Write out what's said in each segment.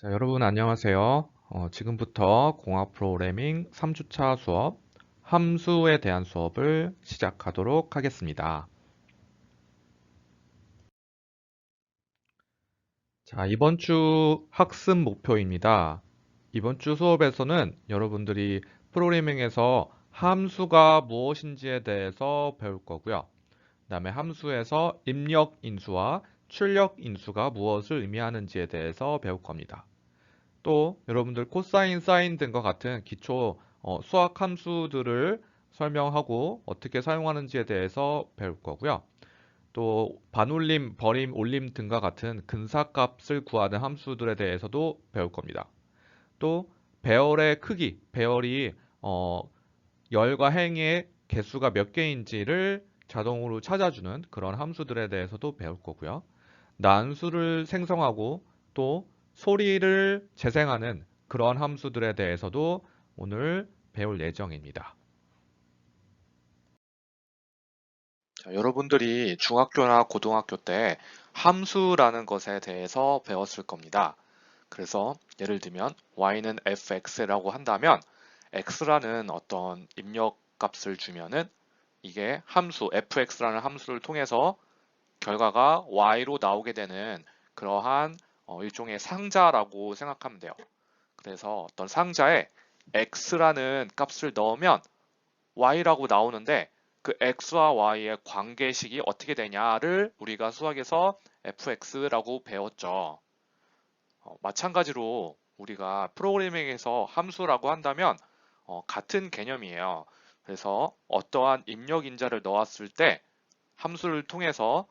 자, 여러분 안녕하세요. 지금부터 공학 프로그래밍 3주차 수업 함수에 대한 수업을 시작하도록 하겠습니다. 자, 이번 주 학습 목표입니다. 이번 주 수업에서는 여러분들이 프로그래밍에서 함수가 무엇인지에 대해서 배울 거고요. 그다음에 함수에서 입력 인수와 출력 인수가 무엇을 의미하는지에 대해서 배울 겁니다. 또 여러분들 코사인, 사인 등과 같은 기초 수학 함수들을 설명하고 어떻게 사용하는지에 대해서 배울 거고요. 또 반올림, 버림, 올림 등과 같은 근사값을 구하는 함수들에 대해서도 배울 겁니다. 또 배열의 크기, 배열이 열과 행의 개수가 몇 개인지를 자동으로 찾아주는 그런 함수들에 대해서도 배울 거고요. 난수를 생성하고 또 소리를 재생하는 그런 함수들에 대해서도 오늘 배울 예정입니다. 자, 여러분들이 중학교나 고등학교 때 함수라는 것에 대해서 배웠을 겁니다. 그래서 예를 들면 y는 fx라고 한다면 x라는 어떤 입력 값을 주면은 이게 함수 fx라는 함수를 통해서 결과가 y로 나오게 되는 그러한 일종의 상자라고 생각하면 돼요. 그래서 어떤 상자에 x라는 값을 넣으면 y라고 나오는데 그 x와 y의 관계식이 어떻게 되냐를 우리가 수학에서 fx라고 배웠죠. 마찬가지로 우리가 프로그래밍에서 함수라고 한다면 같은 개념이에요. 그래서 어떠한 입력 인자를 넣었을 때 함수를 통해서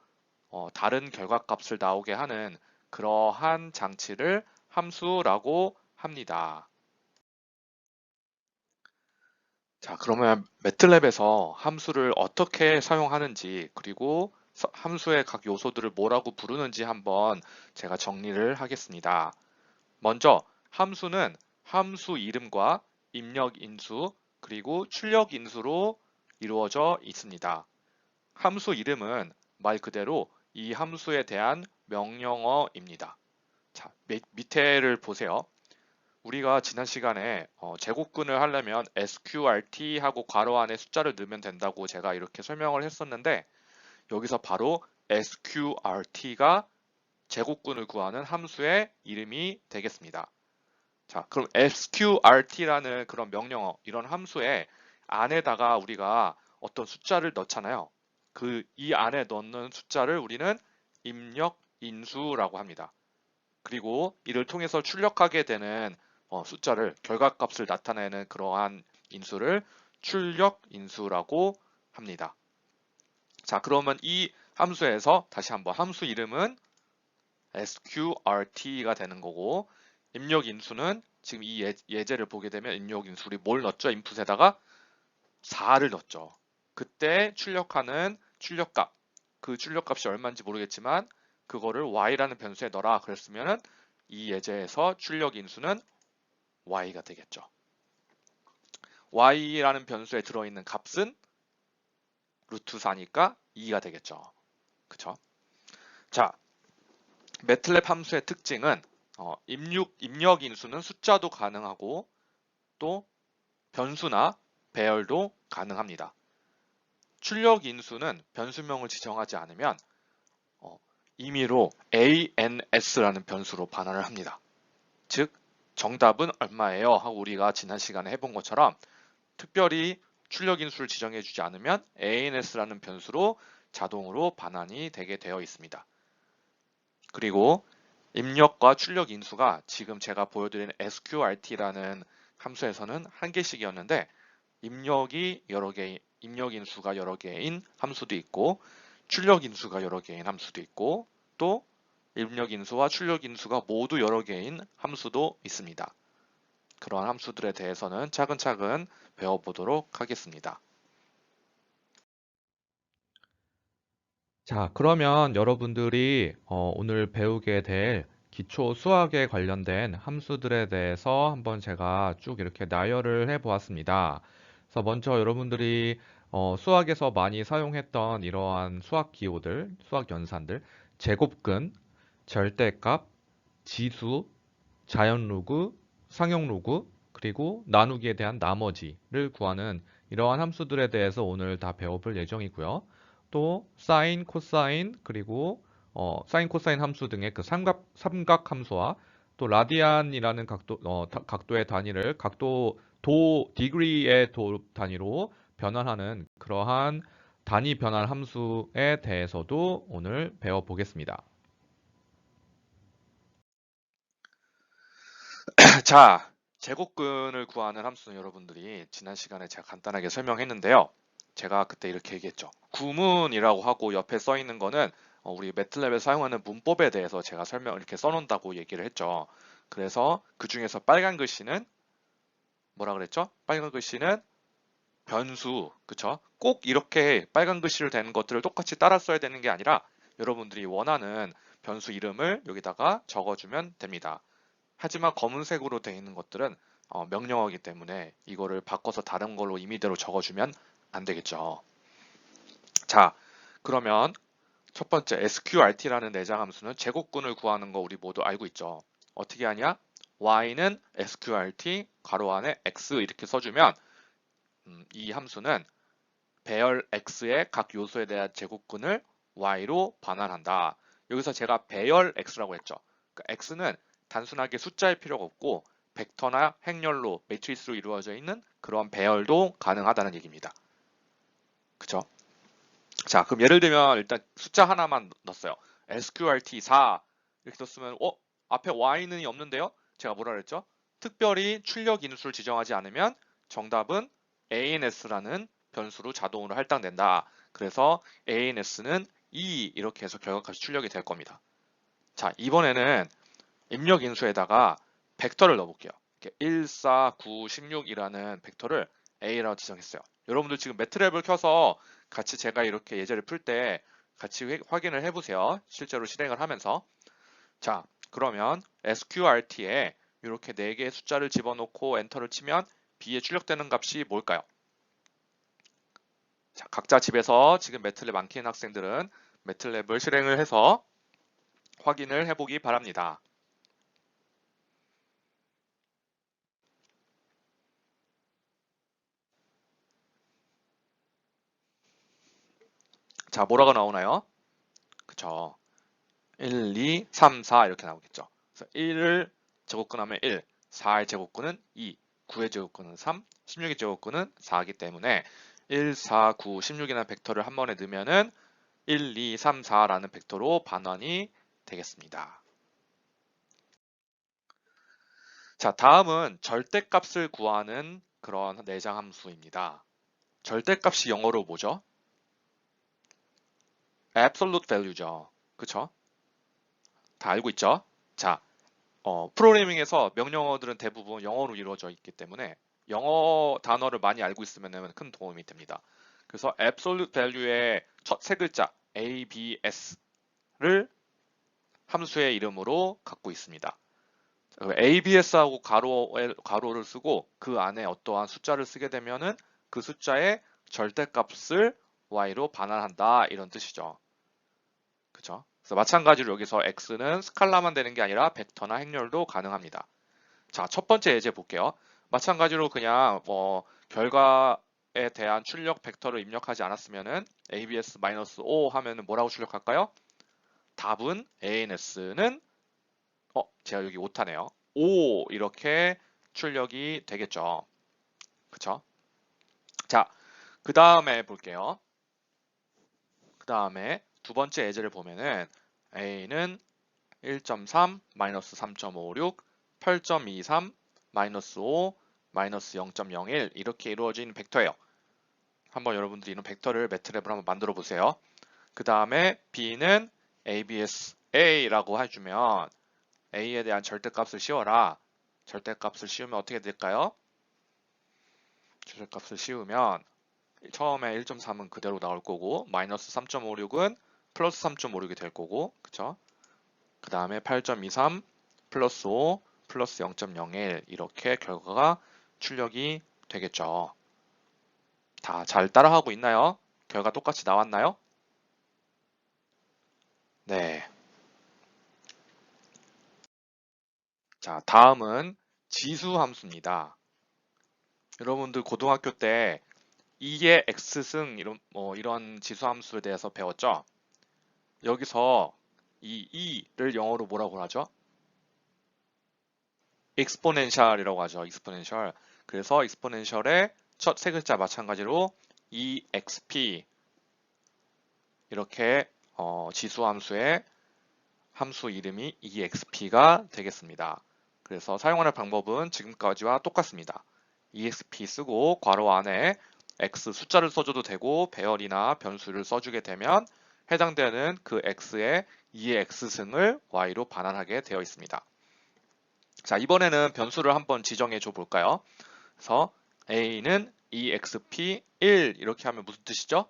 다른 결과값을 나오게 하는 그러한 장치를 함수라고 합니다. 자, 그러면 매틀랩에서 함수를 어떻게 사용하는지, 그리고 함수의 각 요소들을 뭐라고 부르는지 한번 제가 정리를 하겠습니다. 먼저 함수는 함수 이름과 입력 인수, 그리고 출력 인수로 이루어져 있습니다. 함수 이름은 말 그대로 이 함수에 대한 명령어입니다. 자, 밑에를 보세요. 우리가 지난 시간에 제곱근을 하려면 sqrt 하고 괄호 안에 숫자를 넣으면 된다고 제가 이렇게 설명을 했었는데 여기서 바로 sqrt가 제곱근을 구하는 함수의 이름이 되겠습니다. 자, 그럼 sqrt라는 그런 명령어, 이런 함수의 안에다가 우리가 어떤 숫자를 넣잖아요. 이 안에 넣는 숫자를 우리는 입력 인수라고 합니다. 그리고 이를 통해서 출력하게 되는 숫자를 결과값을 나타내는 그러한 인수를 출력 인수라고 합니다. 자, 그러면 이 함수에서 다시 한번 함수 이름은 sqrt가 되는 거고 입력 인수는 지금 이 예제를 보게 되면 입력 인수 우리 뭘 넣었죠? 인풋에다가 4를 넣었죠. 그때 출력하는 출력값, 그 출력값이 얼마인지 모르겠지만 그거를 y라는 변수에 넣어라 그랬으면 이 예제에서 출력 인수는 y가 되겠죠. y라는 변수에 들어있는 값은 루트 4니까 2가 되겠죠. 그쵸? 자, 매틀랩 함수의 특징은 입력 인수는 숫자도 가능하고 또 변수나 배열도 가능합니다. 출력 인수는 변수명을 지정하지 않으면 임의로 ANS라는 변수로 반환을 합니다. 즉 정답은 얼마예요? 하고 우리가 지난 시간에 해본 것처럼 특별히 출력 인수를 지정해 주지 않으면 ANS라는 변수로 자동으로 반환이 되게 되어 있습니다. 그리고 입력과 출력 인수가 지금 제가 보여드린 sqrt라는 함수에서는 한 개씩이었는데 입력 인수가 여러 개인 함수도 있고 출력 인수가 여러 개인 함수도 있고 또 입력 인수와 출력 인수가 모두 여러 개인 함수도 있습니다. 그러한 함수들에 대해서는 차근차근 배워보도록 하겠습니다. 자, 그러면 여러분들이 오늘 배우게 될 기초 수학에 관련된 함수들에 대해서 한번 제가 쭉 이렇게 나열을 해 보았습니다. 그래서 먼저 여러분들이 수학에서 많이 사용했던 이러한 수학 기호들, 수학 연산들, 제곱근, 절대값, 지수, 자연 로그, 상용 로그, 그리고 나누기에 대한 나머지를 구하는 이러한 함수들에 대해서 오늘 다 배워볼 예정이고요. 또 사인, 코사인, 그리고 사인, 코사인 함수 등의 그 삼각 함수와 또 라디안이라는 각도의 단위를 디그리의 도 단위로 변환하는 그러한 단위 변환 함수에 대해서도 오늘 배워보겠습니다. 자, 제곱근을 구하는 함수는 여러분들이 지난 시간에 제가 간단하게 설명했는데요. 제가 그때 이렇게 얘기했죠. 구문이라고 하고 옆에 써 있는 거는 우리 매틀랩에 사용하는 문법에 대해서 제가 이렇게 써놓는다고 얘기를 했죠. 그래서 그 중에서 빨간 글씨는 뭐라 그랬죠? 빨간 글씨는 변수, 그쵸? 꼭 이렇게 빨간 글씨로 된 것들을 똑같이 따라 써야 되는 게 아니라 여러분들이 원하는 변수 이름을 여기다가 적어주면 됩니다. 하지만 검은색으로 되어 있는 것들은 명령어이기 때문에 이거를 바꿔서 다른 걸로 임의대로 적어주면 안 되겠죠. 자, 그러면 첫 번째 sqrt라는 내장 함수는 제곱근을 구하는 거 우리 모두 알고 있죠. 어떻게 하냐? y는 sqrt 괄호 안에 x 이렇게 써주면 이 함수는 배열 x의 각 요소에 대한 제곱근을 y로 반환한다. 여기서 제가 배열 x라고 했죠. 그러니까 x는 단순하게 숫자일 필요가 없고 벡터나 행렬로 매트리스로 이루어져 있는 그런 배열도 가능하다는 얘기입니다. 그쵸? 자, 그럼 예를 들면 일단 숫자 하나만 넣었어요. sqrt 4 이렇게 넣었으면 앞에 y는 없는데요? 제가 뭐라 그랬죠? 특별히 출력 인수를 지정하지 않으면 정답은 ans라는 변수로 자동으로 할당된다. 그래서 ans는 2 이렇게 해서 결과값이 출력이 될 겁니다. 자, 이번에는 입력 인수에다가 벡터를 넣어볼게요. 1, 4, 9, 16이라는 벡터를 A라고 지정했어요. 여러분들 지금 매트랩을 켜서 같이 제가 이렇게 예제를 풀 때 같이 확인을 해보세요. 실제로 실행을 하면서. 자, 그러면 sqrt에 이렇게 4개의 숫자를 집어넣고 엔터를 치면 B에 출력되는 값이 뭘까요? 자, 각자 집에서 지금 매트랩 안 켜는 학생들은 매트랩을 실행을 해서 확인을 해보기 바랍니다. 자, 뭐라고 나오나요? 그쵸. 1, 2, 3, 4 이렇게 나오겠죠. 그래서 1을 제곱근하면 1, 4의 제곱근은 2, 9의 제곱근은 3, 16의 제곱근은 4이기 때문에 1, 4, 9, 16이라는 벡터를 한 번에 넣으면은 1, 2, 3, 4라는 벡터로 반환이 되겠습니다. 자, 다음은 절대값을 구하는 그런 내장 함수입니다. 절대값이 영어로 뭐죠? absolute value죠. 그쵸? 다 알고 있죠? 자, 프로그래밍에서 명령어들은 대부분 영어로 이루어져 있기 때문에 영어 단어를 많이 알고 있으면 큰 도움이 됩니다. 그래서 absolute value의 첫 세 글자 abs를 함수의 이름으로 갖고 있습니다. abs하고 가로를 쓰고 그 안에 어떠한 숫자를 쓰게 되면은 그 숫자의 절대값을 y로 반환한다 이런 뜻이죠. 그쵸? 그래서 마찬가지로 여기서 x는 스칼라만 되는 게 아니라 벡터나 행렬도 가능합니다. 자, 첫 번째 예제 볼게요. 마찬가지로 그냥 결과에 대한 출력 벡터를 입력하지 않았으면은 abs-5 하면은 뭐라고 출력할까요? 답은 ans는 제가 여기 오타네요. 5 이렇게 출력이 되겠죠. 그쵸? 자, 그 다음에 볼게요. 그 다음에 두 번째 예제를 보면은 a는 1.3, 마이너스 3.56, 8.23, 마이너스 5, 마이너스 0.01 이렇게 이루어진 벡터예요. 한번 여러분들이 이런 벡터를 매트랩으로 한번 만들어 보세요. 그 다음에 b는 abs-a라고 해주면 a에 대한 절대값을 씌워라. 절대값을 씌우면 어떻게 될까요? 절대값을 씌우면 처음에 1.3은 그대로 나올 거고 마이너스 3.56은 플러스 3.56이 될 거고 그쵸? 그 다음에 8.23 플러스 5 플러스 0.01 이렇게 결과가 출력이 되겠죠. 다 잘 따라하고 있나요? 결과 똑같이 나왔나요? 네. 자, 다음은 지수 함수입니다. 여러분들 고등학교 때 2의 x승 이런 지수 함수에 대해서 배웠죠? 여기서 이 2를 영어로 뭐라고 하죠? exponential이라고 하죠. exponential. 그래서 exponential의 첫 세 글자 마찬가지로 exp 이렇게 지수 함수의 함수 이름이 exp가 되겠습니다. 그래서 사용하는 방법은 지금까지와 똑같습니다. exp 쓰고 괄호 안에 x 숫자를 써줘도 되고 배열이나 변수를 써주게 되면 해당되는 그 x의 2의 x승을 y로 반환하게 되어 있습니다. 자, 이번에는 변수를 한번 지정해 줘 볼까요? 그래서 a는 exp 1 이렇게 하면 무슨 뜻이죠?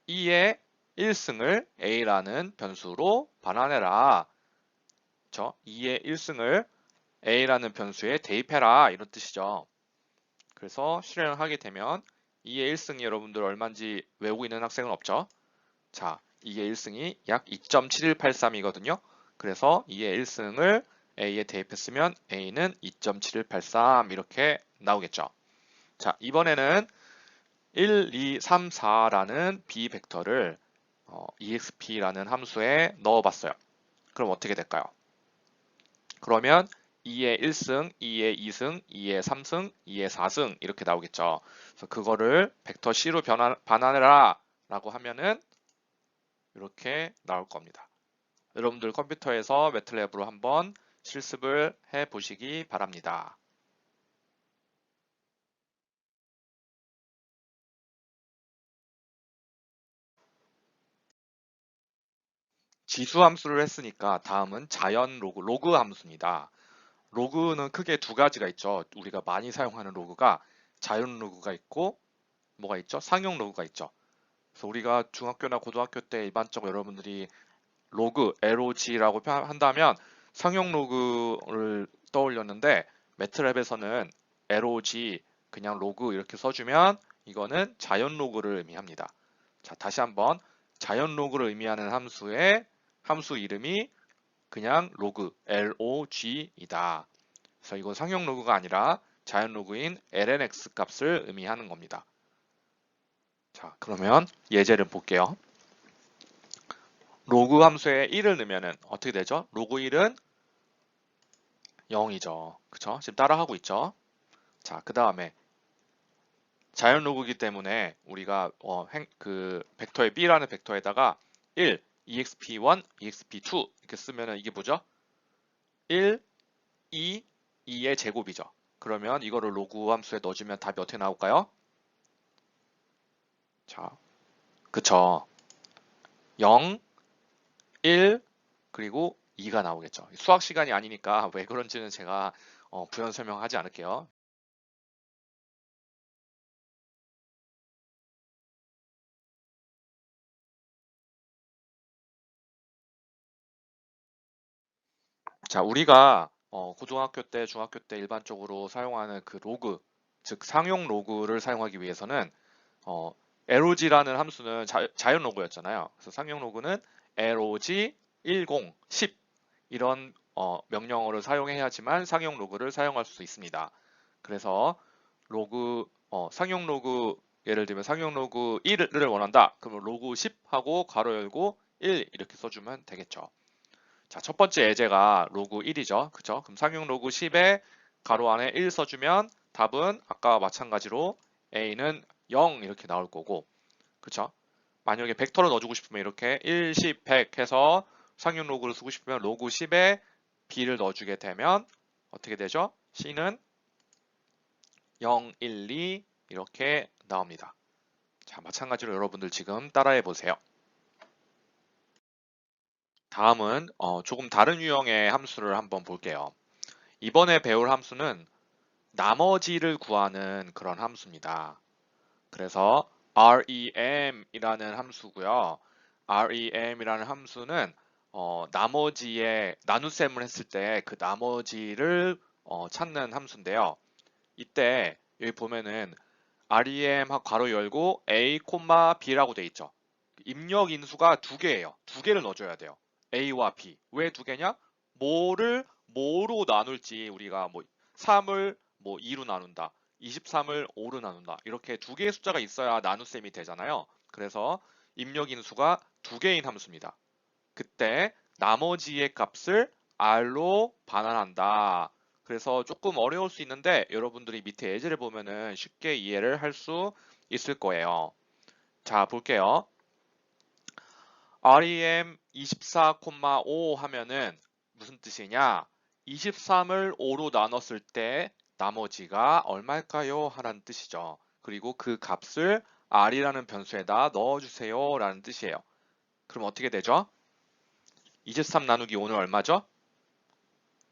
2의 1승을 a라는 변수로 반환해라. 그렇죠? 2의 1승을 a라는 변수에 대입해라 이런 뜻이죠. 그래서 실행을 하게 되면 2의 1승이 여러분들 얼마인지 외우고 있는 학생은 없죠? 자, 2의 1승이 약 2.7183이거든요. 그래서 2의 1승을 a에 대입했으면 a는 2.7183 이렇게 나오겠죠. 자, 이번에는 1, 2, 3, 4라는 b 벡터를 exp라는 함수에 넣어봤어요. 그럼 어떻게 될까요? 그러면 2의 1승, 2의 2승, 2의 3승, 2의 4승 이렇게 나오겠죠. 그래서 그거를 벡터 C로 반환해라 라고 하면은 이렇게 나올 겁니다. 여러분들 컴퓨터에서 매트랩으로 한번 실습을 해 보시기 바랍니다. 지수 함수를 했으니까 다음은 자연 로그 함수입니다. 로그는 크게 두 가지가 있죠. 우리가 많이 사용하는 로그가 자연 로그가 있고 뭐가 있죠? 상용 로그가 있죠. 그래서 우리가 중학교나 고등학교 때 일반적으로 여러분들이 로그, LOG라고 한다면 상용 로그를 떠올렸는데 매트랩에서는 LOG 그냥 로그 이렇게 써주면 이거는 자연 로그를 의미합니다. 자, 다시 한번 자연 로그를 의미하는 함수의 함수 이름이 그냥 로그, LOG이다. 그래서 이건 상용 로그가 아니라 자연 로그인 lnx 값을 의미하는 겁니다. 자, 그러면 예제를 볼게요. 로그 함수에 1을 넣으면 어떻게 되죠? 로그 1은 0이죠. 그쵸? 지금 따라하고 있죠? 자, 그 다음에 자연 로그이기 때문에 우리가 그 벡터의 b라는 벡터에다가 1, exp1, exp2 이렇게 쓰면 이게 뭐죠? 1, 2, 2의 제곱이죠. 그러면 이거를 로그 함수에 넣어주면 답이 어떻게 나올까요? 자, 그쵸? 0, 1, 그리고 2가 나오겠죠. 수학 시간이 아니니까 왜 그런지는 제가 부연 설명하지 않을게요. 자, 우리가 고등학교 때, 중학교 때 일반적으로 사용하는 그 로그, 즉 상용 로그를 사용하기 위해서는 LOG라는 함수는 자연 로그였잖아요. 그래서 상용 로그는 LOG 10, 10 이런 명령어를 사용해야지만 상용 로그를 사용할 수 있습니다. 그래서 로그 상용 로그 예를 들면 상용 로그 1을 원한다. 그러면 로그 10 하고 괄호 열고 1 이렇게 써주면 되겠죠. 자, 첫 번째 예제가 로그 1이죠. 그죠? 그럼 상용 로그 10에 가로 안에 1 써주면 답은 아까와 마찬가지로 a는 0 이렇게 나올 거고, 그쵸? 만약에 벡터로 넣어주고 싶으면 이렇게 1, 10, 100 해서 상용 로그를 쓰고 싶으면 로그 10에 b를 넣어주게 되면 어떻게 되죠? c는 0, 1, 2 이렇게 나옵니다. 자, 마찬가지로 여러분들 지금 따라해 보세요. 다음은 조금 다른 유형의 함수를 한번 볼게요. 이번에 배울 함수는 나머지를 구하는 그런 함수입니다. 그래서 REM이라는 함수고요. REM이라는 함수는 나머지의 나눗셈을 했을 때 그 나머지를 찾는 함수인데요. 이때 여기 보면은 REM 괄호 열고 A, B라고 돼 있죠. 입력 인수가 두 개예요. 두 개를 넣어줘야 돼요. A와 B. 왜 두 개냐? 뭐로 나눌지 우리가 뭐 3을 뭐 2로 나눈다. 23을 5로 나눈다. 이렇게 두 개의 숫자가 있어야 나눗셈이 되잖아요. 그래서 입력인수가 두 개인 함수입니다. 그때 나머지의 값을 r로 반환한다. 그래서 조금 어려울 수 있는데 여러분들이 밑에 예제를 보면은 쉽게 이해를 할 수 있을 거예요. 자, 볼게요. rem 24,5 하면은 무슨 뜻이냐? 23을 5로 나눴을 때 나머지가 얼마일까요? 하라는 뜻이죠. 그리고 그 값을 r이라는 변수에다 넣어주세요 라는 뜻이에요. 그럼 어떻게 되죠? 23 나누기 5는 얼마죠?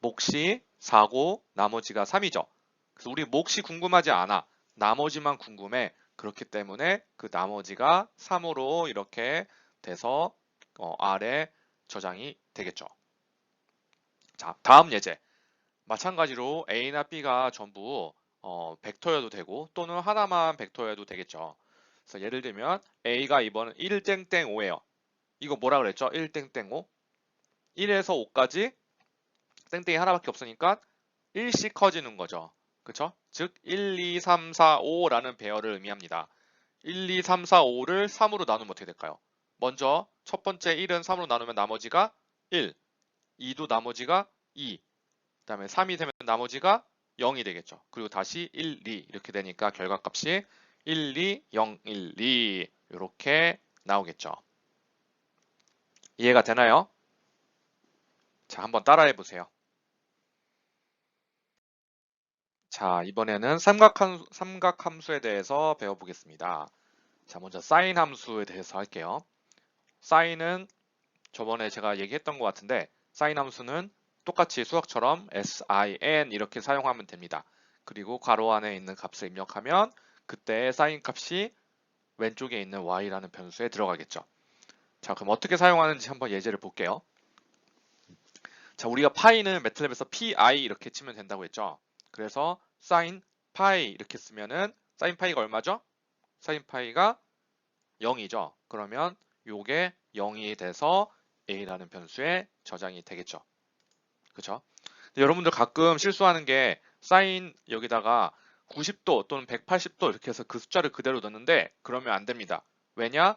몫이 4고 나머지가 3이죠. 그래서 우리 몫이 궁금하지 않아. 나머지만 궁금해. 그렇기 때문에 그 나머지가 3으로 이렇게 돼서 R에 저장이 되겠죠. 자, 다음 예제. 마찬가지로 A나 B가 전부 벡터여도 되고 또는 하나만 벡터여도 되겠죠. 그래서 예를 들면 A가 이번은 1땡땡5예요. 이거 뭐라 그랬죠? 1땡땡5. 1에서 5까지 땡땡이 하나밖에 없으니까 1씩 커지는 거죠. 그쵸? 즉 1, 2, 3, 4, 5라는 배열을 의미합니다. 1, 2, 3, 4, 5를 3으로 나누면 어떻게 될까요? 먼저 첫 번째 1은 3으로 나누면 나머지가 1, 2도 나머지가 2, 그 다음에 3이 되면 나머지가 0이 되겠죠. 그리고 다시 1, 2 이렇게 되니까 결과값이 1, 2, 0, 1, 2 이렇게 나오겠죠. 이해가 되나요? 자, 한번 따라해 보세요. 자, 이번에는 삼각함수에 대해서 배워보겠습니다. 자, 먼저 사인 함수에 대해서 할게요. 사인은 저번에 제가 얘기했던 것 같은데 사인 함수는 똑같이 수학처럼 sin 이렇게 사용하면 됩니다. 그리고 괄호 안에 있는 값을 입력하면 그때 사인 값이 왼쪽에 있는 y라는 변수에 들어가겠죠. 자, 그럼 어떻게 사용하는지 한번 예제를 볼게요. 자, 우리가 파이는 매트랩에서 pi 이렇게 치면 된다고 했죠. 그래서 sin 파이 이렇게 쓰면은 sin 파이가 얼마죠? sin 파이가 0이죠. 그러면 요게 0이 돼서 a라는 변수에 저장이 되겠죠. 그쵸? 근데 여러분들 가끔 실수하는 게 sin 여기다가 90도 또는 180도 이렇게 해서 그 숫자를 그대로 넣는데 그러면 안 됩니다. 왜냐?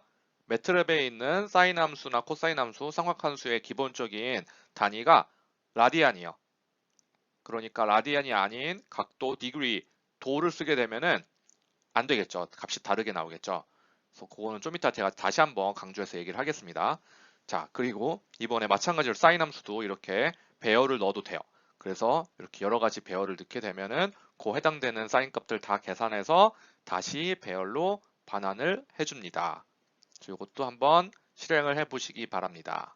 매트랩에 있는 사인 함수나 코사인 함수, 삼각함수의 기본적인 단위가 라디안이요. 그러니까 라디안이 아닌 각도, 디그리, 도를 쓰게 되면은 안 되겠죠. 값이 다르게 나오겠죠. 그래서 그거는 좀 이따 제가 다시 한번 강조해서 얘기를 하겠습니다. 자, 그리고 이번에 마찬가지로 사인 함수도 이렇게 배열을 넣어도 돼요. 그래서 이렇게 여러 가지 배열을 넣게 되면은 그 해당되는 사인 값들 다 계산해서 다시 배열로 반환을 해줍니다. 이것도 한번 실행을 해보시기 바랍니다.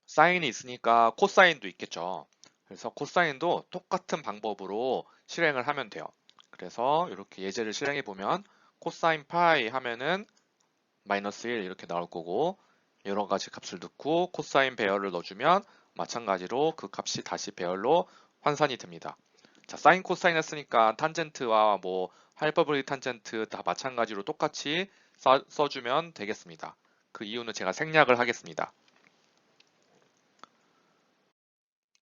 사인이 있으니까 코사인도 있겠죠. 그래서 코사인도 똑같은 방법으로 실행을 하면 돼요. 그래서 이렇게 예제를 실행해 보면 코사인 파이 하면은 마이너스 1 이렇게 나올 거고 여러 가지 값을 넣고 코사인 배열을 넣어주면 마찬가지로 그 값이 다시 배열로 환산이 됩니다. 자, 사인 코사인 했으니까 탄젠트와 뭐 하이퍼볼릭 탄젠트 다 마찬가지로 똑같이 써주면 되겠습니다. 그 이유는 제가 생략을 하겠습니다.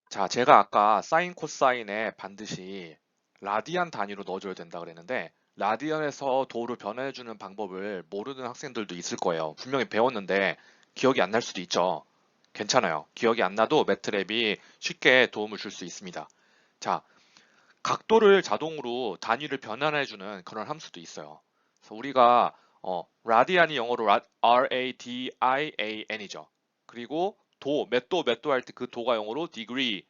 자, 제가 아까 사인 코사인에 반드시 라디안 단위로 넣어줘야 된다 그랬는데 라디안에서 도를 변화해주는 방법을 모르는 학생들도 있을 거예요. 분명히 배웠는데 기억이 안 날 수도 있죠. 괜찮아요. 기억이 안 나도 매트랩이 쉽게 도움을 줄 수 있습니다. 자, 각도를 자동으로 단위를 변환해주는 그런 함수도 있어요. 그래서 우리가 라디안이 영어로 radian이죠. 그리고 몇 도 할 때 그 도가 영어로 degree,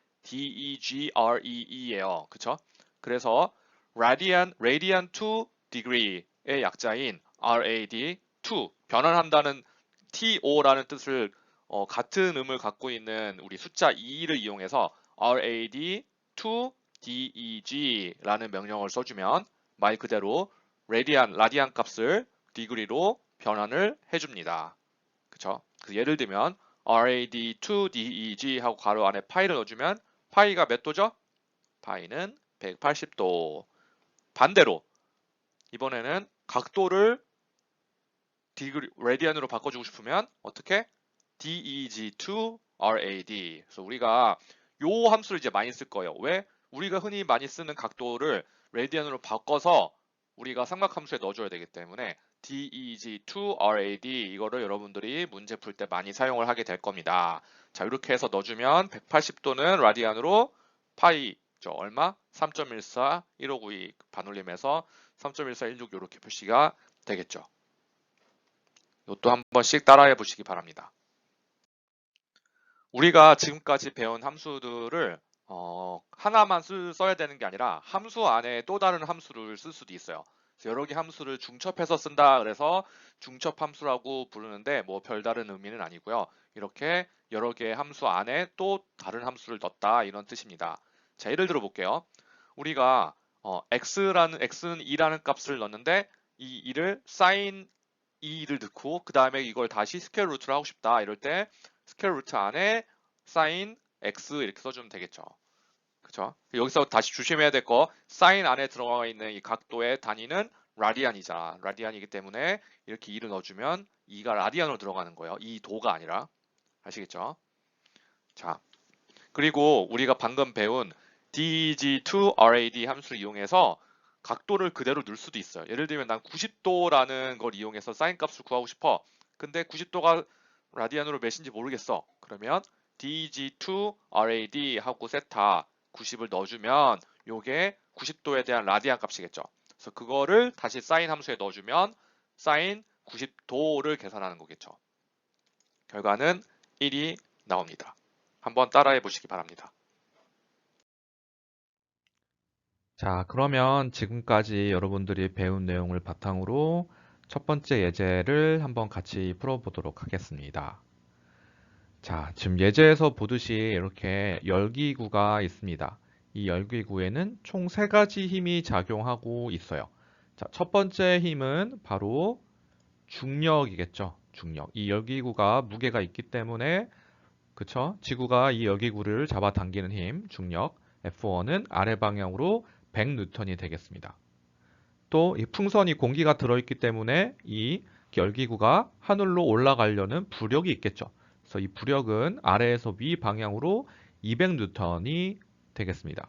degree예요. 그쵸? 그래서 radian to degree의 약자인 rad to 변환한다는 to라는 뜻을 같은 음을 갖고 있는 우리 숫자 2를 이용해서 rad to deg라는 명령을 써주면 말 그대로 라디안 값을 degree로 변환을 해줍니다. 그쵸? 예를 들면 rad2deg 하고 괄호 안에 파이를 넣어주면 파이가 몇 도죠? 파이는 180도. 반대로 이번에는 각도를 라디안으로 바꿔주고 싶으면 어떻게? deg2 rad. 그래서 우리가 요 함수를 이제 많이 쓸 거예요. 왜? 우리가 흔히 많이 쓰는 각도를 라디안으로 바꿔서 우리가 삼각함수에 넣어줘야 되기 때문에 deg2rad 이거를 여러분들이 문제 풀 때 많이 사용을 하게 될 겁니다. 자, 이렇게 해서 넣어주면 180도는 라디안으로 파이 얼마? 3.14, 1592 반올림해서 3.1416 이렇게 표시가 되겠죠. 이것도 한 번씩 따라해 보시기 바랍니다. 우리가 지금까지 배운 함수들을 하나만 써야 되는 게 아니라 함수 안에 또 다른 함수를 쓸 수도 있어요. 그래서 여러 개 함수를 중첩해서 쓴다 그래서 중첩 함수라고 부르는데 뭐 별다른 의미는 아니고요. 이렇게 여러 개의 함수 안에 또 다른 함수를 넣었다 이런 뜻입니다. 자, 예를 들어 볼게요. 우리가 x는 2라는 값을 넣었는데 이 2를 sin 2를 넣고 그 다음에 이걸 다시 스퀘어 루트를 하고 싶다 이럴 때 스퀘어 루트 안에 sin x 이렇게 써주면 되겠죠. 그쵸? 여기서 다시 조심해야 될 거, sin 안에 들어가 있는 이 각도의 단위는 라디안이잖아. 라디안이기 때문에 이렇게 2를 넣어주면 2가 라디안으로 들어가는 거예요. 이 도가 아니라. 아시겠죠? 자, 그리고 우리가 방금 배운 deg2rad 함수를 이용해서 각도를 그대로 넣을 수도 있어요. 예를 들면 난 90도라는 걸 이용해서 사인 값을 구하고 싶어. 근데 90도가 라디안으로 몇인지 모르겠어. 그러면 deg2rad 하고 세타 90을 넣어주면 요게 90도에 대한 라디안 값이겠죠. 그래서 그거를 다시 사인 함수에 넣어주면 사인 90도를 계산하는 거겠죠. 결과는 1이 나옵니다. 한번 따라해 보시기 바랍니다. 자, 그러면 지금까지 여러분들이 배운 내용을 바탕으로 첫 번째 예제를 한번 같이 풀어보도록 하겠습니다. 자, 지금 예제에서 보듯이 이렇게 열기구가 있습니다. 이 열기구에는 총 세 가지 힘이 작용하고 있어요. 자, 첫 번째 힘은 바로 중력이겠죠. 중력. 이 열기구가 무게가 있기 때문에 그쵸? 지구가 이 열기구를 잡아당기는 힘, 중력 F1은 아래 방향으로 100N이 되겠습니다. 또 이 풍선이 공기가 들어있기 때문에 이 열기구가 하늘로 올라가려는 부력이 있겠죠. 그래서 이 부력은 아래에서 위 방향으로 200N이 되겠습니다.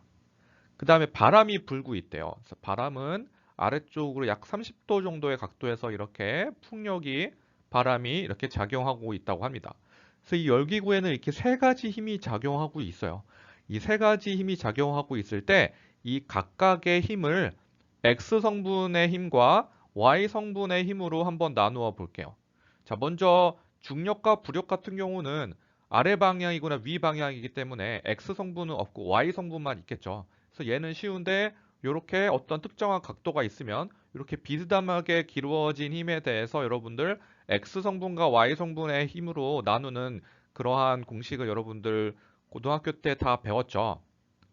그 다음에 바람이 불고 있대요. 그래서 바람은 아래쪽으로 약 30도 정도의 각도에서 이렇게 풍력이 바람이 이렇게 작용하고 있다고 합니다. 그래서 이 열기구에는 이렇게 세 가지 힘이 작용하고 있어요. 이 세 가지 힘이 작용하고 있을 때 이 각각의 힘을 X 성분의 힘과 Y 성분의 힘으로 한번 나누어 볼게요. 자, 먼저 중력과 부력 같은 경우는 아래 방향이거나 위 방향이기 때문에 X 성분은 없고 Y 성분만 있겠죠. 그래서 얘는 쉬운데 이렇게 어떤 특정한 각도가 있으면 이렇게 비스듬하게 기울어진 힘에 대해서 여러분들 X 성분과 Y 성분의 힘으로 나누는 그러한 공식을 여러분들 고등학교 때 다 배웠죠.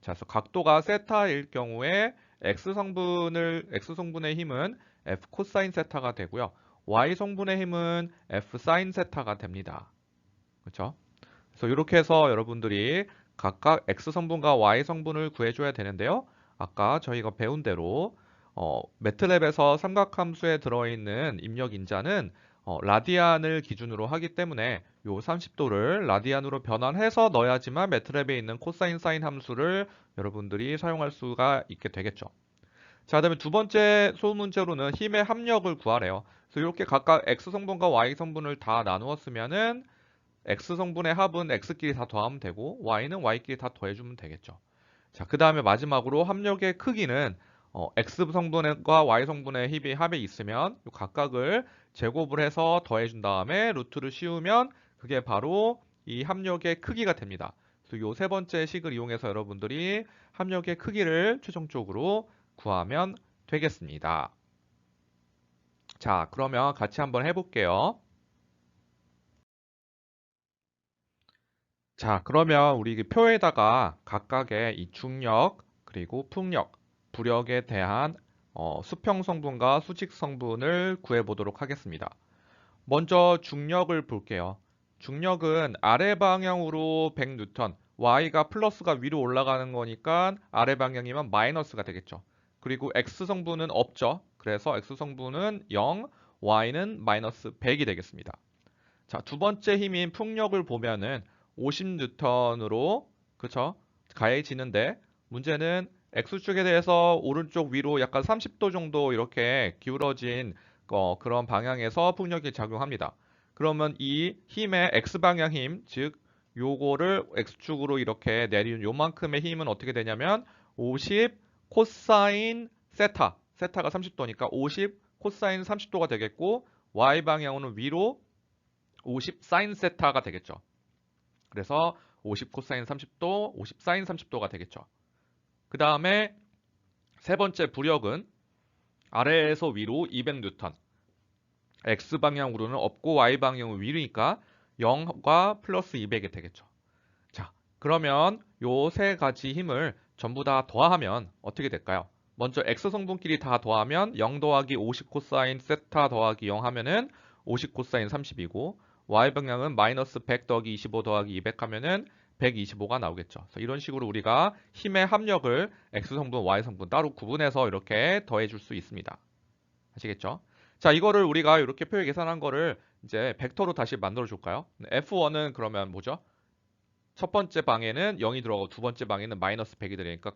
자, 그래서 각도가 세타일 경우에 X 성분의 힘은 F 코사인 세타가 되고요. Y 성분의 힘은 F 사인 세타가 됩니다. 그렇죠? 그래서 이렇게 해서 여러분들이 각각 X 성분과 Y 성분을 구해줘야 되는데요. 아까 저희가 배운 대로 매트랩에서 삼각함수에 들어있는 입력 인자는 라디안을 기준으로 하기 때문에 요 30도를 라디안으로 변환해서 넣어야지만 매트랩에 있는 코사인 사인 함수를 여러분들이 사용할 수가 있게 되겠죠. 자, 그다음에 두 번째 소문제로는 힘의 합력을 구하래요. 그래서 이렇게 각각 X 성분과 Y 성분을 다 나누었으면은 X 성분의 합은 X끼리 다 더하면 되고 Y는 Y끼리 다 더해주면 되겠죠. 자, 그 다음에 마지막으로 합력의 크기는 X 성분과 Y 성분의 합이 있으면 이 각각을 제곱을 해서 더해준 다음에 루트를 씌우면 그게 바로 이 합력의 크기가 됩니다. 그래서 이 세 번째 식을 이용해서 여러분들이 합력의 크기를 최종적으로 구하면 되겠습니다. 자, 그러면 같이 한번 해볼게요. 자, 그러면 우리 그 표에다가 각각의 이 중력, 그리고 풍력, 부력에 대한 수평 성분과 수직 성분을 구해보도록 하겠습니다. 먼저 중력을 볼게요. 중력은 아래 방향으로 100N, Y가 플러스가 위로 올라가는 거니까 아래 방향이면 마이너스가 되겠죠. 그리고 X 성분은 없죠. 그래서 X 성분은 0, Y는 마이너스 100이 되겠습니다. 자, 두 번째 힘인 풍력을 보면은 50N으로 그쵸? 가해지는데 문제는 X축에 대해서 오른쪽 위로 약간 30도 정도 이렇게 기울어진 그런 방향에서 풍력이 작용합니다. 그러면 이 힘의 X방향 힘, 즉 요거를 X축으로 이렇게 내리는 요만큼의 힘은 어떻게 되냐면 50 코사인 세타, 세타가 30도니까 50 코사인 30도가 되겠고 Y방향으로는 위로 50 사인 세타가 되겠죠. 그래서 50 코사인 30도, 50 사인 30도가 되겠죠. 그 다음에 세 번째 부력은 아래에서 위로 200N, X방향으로는 없고 Y방향으로 위로니까 0과 플러스 200이 되겠죠. 자, 그러면 요 세 가지 힘을 전부 다 더하면 어떻게 될까요? 먼저 X 성분끼리 다 더하면 0 더하기 50 코사인 세타 더하기 0 하면은 50 코사인 30이고 Y 방향은 마이너스 100 더하기 25 더하기 200 하면은 125가 나오겠죠. 그래서 이런 식으로 우리가 힘의 합력을 X 성분, Y 성분 따로 구분해서 이렇게 더해줄 수 있습니다. 아시겠죠? 자, 이거를 우리가 이렇게 표에 계산한 거를 이제 벡터로 다시 만들어 줄까요? F1은 그러면 뭐죠? 첫 번째 방에는 0이 들어가고 두 번째 방에는 마이너스 100이 들어가니까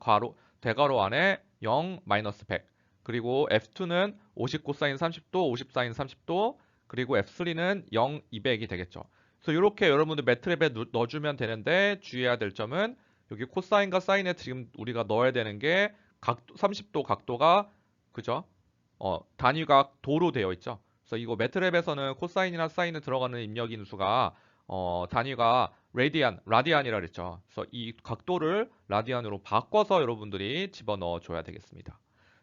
대괄호 안에 0 마이너스 100. 그리고 F2는 50 코사인 30도, 50 사인 30도, 그리고 F3는 0, 200이 되겠죠. 그래서 이렇게 여러분들 매트랩에 넣어주면 되는데 주의해야 될 점은 여기 코사인과 사인에 지금 우리가 넣어야 되는 게 30도 각도가 그죠? 단위가 도로 되어 있죠. 그래서 이거 매트랩에서는 코사인이나 사인에 들어가는 입력 인수가 단위가 라디안이라 그랬죠. 그래서 이 각도를 라디안으로 바꿔서 여러분들이 집어넣어 줘야 되겠습니다.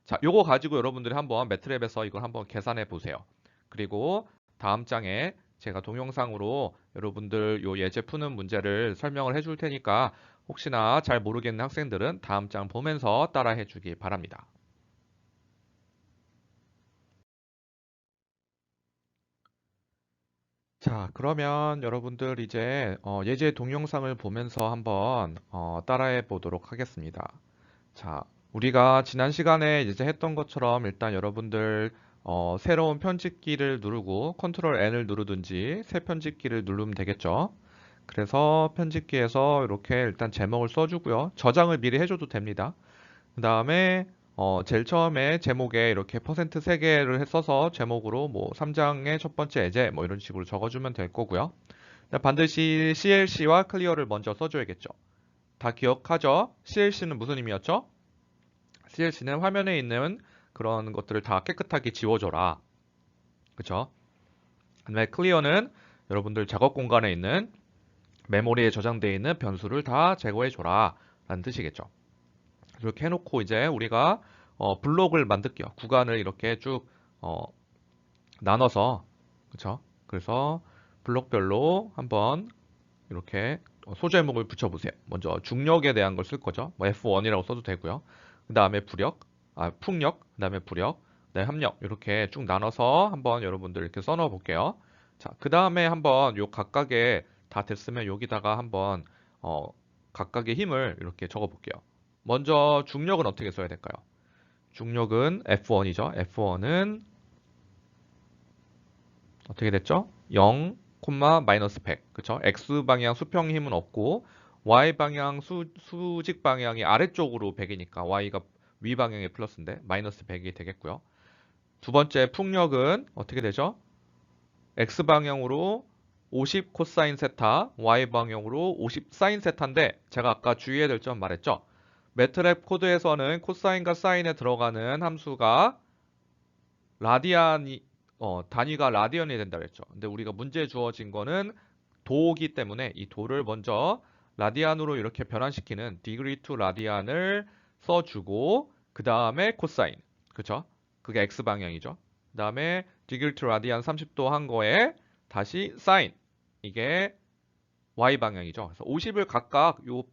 자, 요거 가지고 여러분들이 한번 매트랩에서 이걸 한번 계산해 보세요. 그리고 다음 장에 제가 동영상으로 여러분들 요 예제 푸는 문제를 설명을 해줄 테니까 혹시나 잘 모르겠는 학생들은 다음 장 보면서 따라해 주기 바랍니다. 자, 그러면 여러분들 이제 예제 동영상을 보면서 한번 따라해 보도록 하겠습니다. 자, 우리가 지난 시간에 이제 했던 것처럼 일단 여러분들 새로운 편집키를 누르고 컨트롤 N을 누르든지 새 편집키를 누르면 되겠죠. 그래서 편집키에서 이렇게 일단 제목을 써주고요. 저장을 미리 해줘도 됩니다. 그 다음에 제일 처음에 제목에 이렇게 퍼센트 3개를 써서 제목으로 뭐 3장의 첫 번째 예제 뭐 이런 식으로 적어주면 될 거고요. 반드시 CLC와 클리어를 먼저 써줘야겠죠. 다 기억하죠? CLC는 무슨 의미였죠? CLC는 화면에 있는 그런 것들을 다 깨끗하게 지워줘라. 그쵸? 그다음에 클리어는 여러분들 작업 공간에 있는 메모리에 저장되어 있는 변수를 다 제거해줘라 라는 뜻이겠죠. 이렇게 해놓고 이제 우리가 블록을 만들게요. 구간을 이렇게 쭉 나눠서 그쵸? 그래서 블록별로 한번 이렇게 소제목을 붙여보세요. 먼저 중력에 대한 걸 쓸 거죠. 뭐 F1이라고 써도 되고요. 그 다음에 풍력, 그 다음에 부력, 그 다음에 합력 이렇게 쭉 나눠서 한번 여러분들 이렇게 써놓아 볼게요. 자, 그 다음에 한번 요 각각의 다 됐으면 여기다가 한번 어, 각각의 힘을 이렇게 적어 볼게요. 먼저 중력은 어떻게 써야 될까요? 중력은 F1이죠. F1은 어떻게 됐죠? 0, 마이너스 100. 그쵸? X방향 수평 힘은 없고 Y방향 수직 방향이 아래쪽으로 100이니까 Y가 위 방향의 플러스인데 마이너스 100이 되겠고요. 두 번째 풍력은 어떻게 되죠? X방향으로 50 코사인 세타, Y방향으로 50 사인 세타인데 제가 아까 주의해야 될 점 말했죠? 매트랩 코드에서는 코사인과 사인에 들어가는 함수가 라디안이 단위가 라디언이 된다 그랬죠. 근데 우리가 문제에 주어진 거는 도기 때문에 이 도를 먼저 라디안으로 이렇게 변환시키는 디그리 투 라디안을 써주고 그 다음에 코사인 그쵸? 그게 x 방향이죠. 그 다음에 디그리 투 라디안 30도 한 거에 다시 사인 이게 y 방향이죠. 그래서 50을 각각 요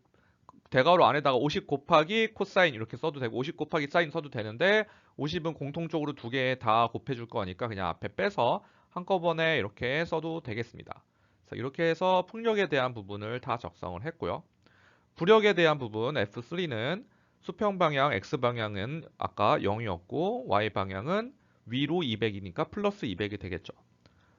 대괄호 안에다가 50 곱하기 코사인 이렇게 써도 되고 50 곱하기 사인 써도 되는데 50은 공통적으로 두 개 다 곱해줄 거니까 그냥 앞에 빼서 한꺼번에 이렇게 써도 되겠습니다. 그래서 이렇게 해서 풍력에 대한 부분을 다 작성을 했고요. 부력에 대한 부분 F3는 수평 방향 X 방향은 아까 0이었고 Y 방향은 위로 200이니까 플러스 200이 되겠죠.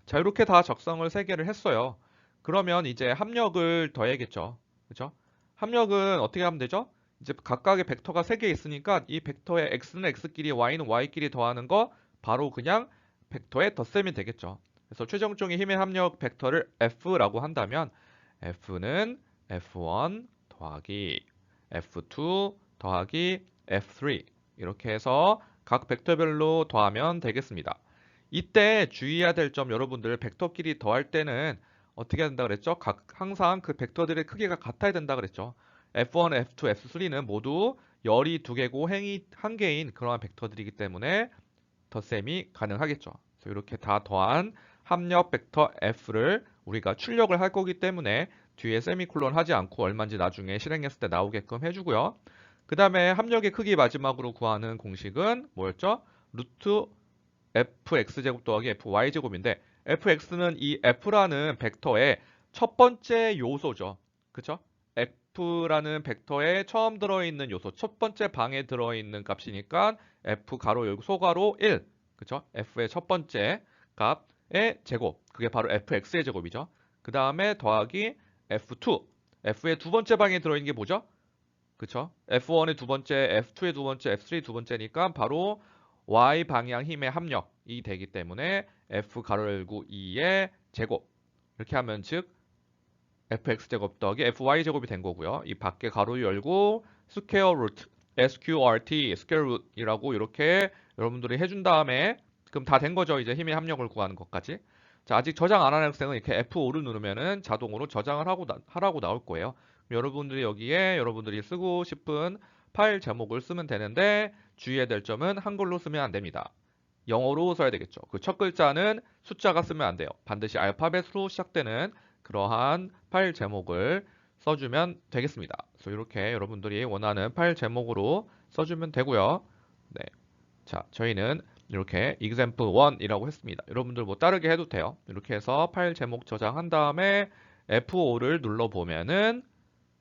자 이렇게 다 작성을 3개를 했어요. 그러면 이제 합력을 더해야겠죠. 그죠? 합력은 어떻게 하면 되죠? 이제 각각의 벡터가 3개 있으니까 이 벡터의 x는 x끼리 y는 y끼리 더하는 거 바로 그냥 벡터의 덧셈이 되겠죠. 그래서 최종적인 힘의 합력 벡터를 F라고 한다면 F는 F1 더하기 F2 더하기 F3 이렇게 해서 각 벡터별로 더하면 되겠습니다. 이때 주의해야 될 점 여러분들 벡터끼리 더할 때는 어떻게 해야 된다 그랬죠? 항상 그 벡터들의 크기가 같아야 된다 그랬죠. F1, F2, F3는 모두 열이 2개고 행이 1개인 그러한 벡터들이기 때문에 덧셈이 가능하겠죠. 그래서 이렇게 다 더한 합력 벡터 F를 우리가 출력을 할 거기 때문에 뒤에 세미콜론 하지 않고 얼마인지 나중에 실행했을 때 나오게끔 해주고요. 그 다음에 합력의 크기 마지막으로 구하는 공식은 뭐였죠? 루트 fx제곱 더하기 fy제곱인데 fx는 이 f라는 벡터의 첫 번째 요소죠. 그쵸? f라는 벡터에 처음 들어있는 요소, 첫 번째 방에 들어있는 값이니까 f 가로 열고 소가로 1. 그쵸? f의 첫 번째 값의 제곱. 그게 바로 fx의 제곱이죠. 그 다음에 더하기 f2. f의 두 번째 방에 들어있는 게 뭐죠? 그쵸? F1의 두 번째, F2의 두 번째, F3 두 번째니까 바로 Y 방향 힘의 합력이 되기 때문에 F 가로 열고 2의 제곱 이렇게 하면 즉 fx 제곱 더하기 fy 제곱이 된 거고요. 이 밖에 가로 열고 스퀘어 루트 sqrt 스퀘어 루트이라고 이렇게 여러분들이 해준 다음에 그럼 다 된 거죠. 이제 힘의 합력을 구하는 것까지. 자, 아직 저장 안 한 학생은 이렇게 F5를 누르면은 자동으로 저장을 하라고 나올 거예요. 여러분들이 여기에 여러분들이 쓰고 싶은 파일 제목을 쓰면 되는데 주의해야 될 점은 한글로 쓰면 안 됩니다. 영어로 써야 되겠죠. 그 첫 글자는 숫자가 쓰면 안 돼요. 반드시 알파벳으로 시작되는 그러한 파일 제목을 써주면 되겠습니다. 그래서 이렇게 여러분들이 원하는 파일 제목으로 써주면 되고요. 네. 자, 저희는 이렇게 example 1이라고 했습니다. 여러분들 뭐 따르게 해도 돼요. 이렇게 해서 파일 제목 저장한 다음에 F5를 눌러보면은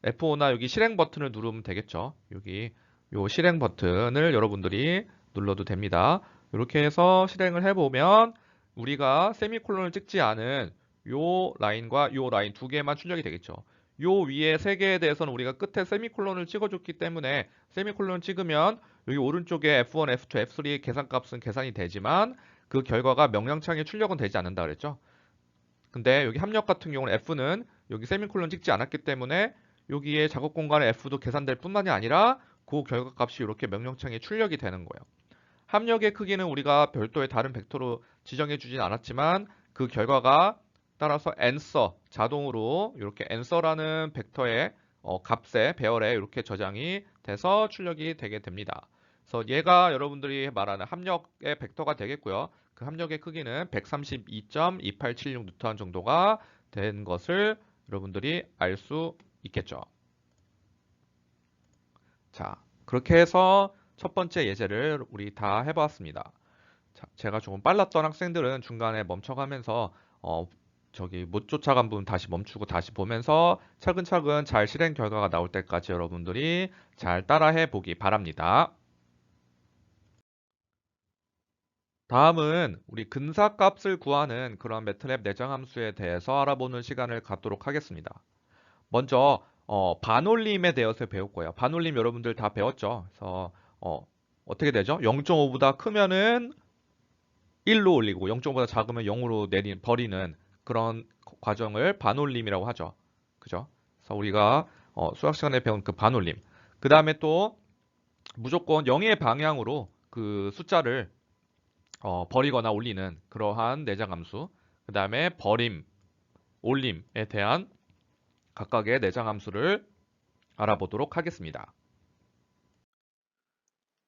F5나 여기 실행 버튼을 누르면 되겠죠. 여기 요 실행 버튼을 여러분들이 눌러도 됩니다. 이렇게 해서 실행을 해보면 우리가 세미콜론을 찍지 않은 요 라인과 요 라인 두 개만 출력이 되겠죠. 요 위에 세 개에 대해서는 우리가 끝에 세미콜론을 찍어줬기 때문에 세미콜론을 찍으면 여기 오른쪽에 F1, F2, F3 계산값은 계산이 되지만 그 결과가 명령창에 출력은 되지 않는다 그랬죠. 근데 여기 합력 같은 경우는 F는 여기 세미콜론 찍지 않았기 때문에 여기에 작업 공간의 F도 계산될 뿐만이 아니라 그 결과값이 이렇게 명령창에 출력이 되는 거예요. 합력의 크기는 우리가 별도의 다른 벡터로 지정해 주진 않았지만 그 결과가 따라서 answer 자동으로 이렇게 answer라는 벡터의 값에 배열에 이렇게 저장이 돼서 출력이 되게 됩니다. 그래서 얘가 여러분들이 말하는 합력의 벡터가 되겠고요. 그 합력의 크기는 132.2876 뉴턴 정도가 된 것을 여러분들이 알 수 있겠죠. 자, 그렇게 해서 첫 번째 예제를 우리 다 해봤습니다. 자, 제가 조금 빨랐던 학생들은 중간에 멈춰가면서 저기 못 쫓아간 부분 다시 멈추고 다시 보면서 차근차근 잘 실행 결과가 나올 때까지 여러분들이 잘 따라해 보기 바랍니다. 다음은 우리 근사값을 구하는 그런 매트랩 내장 함수에 대해서 알아보는 시간을 갖도록 하겠습니다. 먼저 반올림에 대해서 배울 거예요. 반올림 여러분들 다 배웠죠? 그래서 어떻게 되죠? 0.5보다 크면은 1로 올리고 0.5보다 작으면 0으로 버리는 그런 과정을 반올림이라고 하죠. 그죠? 그래서 우리가 수학 시간에 배운 그 반올림. 그 다음에 또 무조건 0의 방향으로 그 숫자를 버리거나 올리는 그러한 내장함수. 그 다음에 버림, 올림에 대한 각각의 내장함수를 알아보도록 하겠습니다.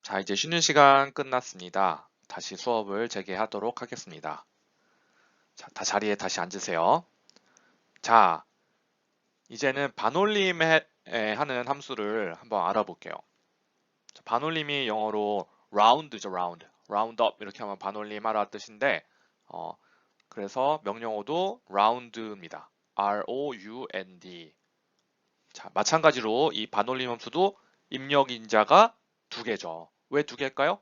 자, 이제 쉬는 시간 끝났습니다. 다시 수업을 재개하도록 하겠습니다. 자, 다 자리에 다시 앉으세요. 자, 이제는 반올림에 하는 함수를 한번 알아볼게요. 자, 반올림이 영어로 round죠, round. round up 이렇게 하면 반올림 하라 뜻인데 그래서 명령어도 round입니다. round. 자, 마찬가지로 이 반올림 함수도 입력 인자가 두 개죠. 왜 두 개일까요?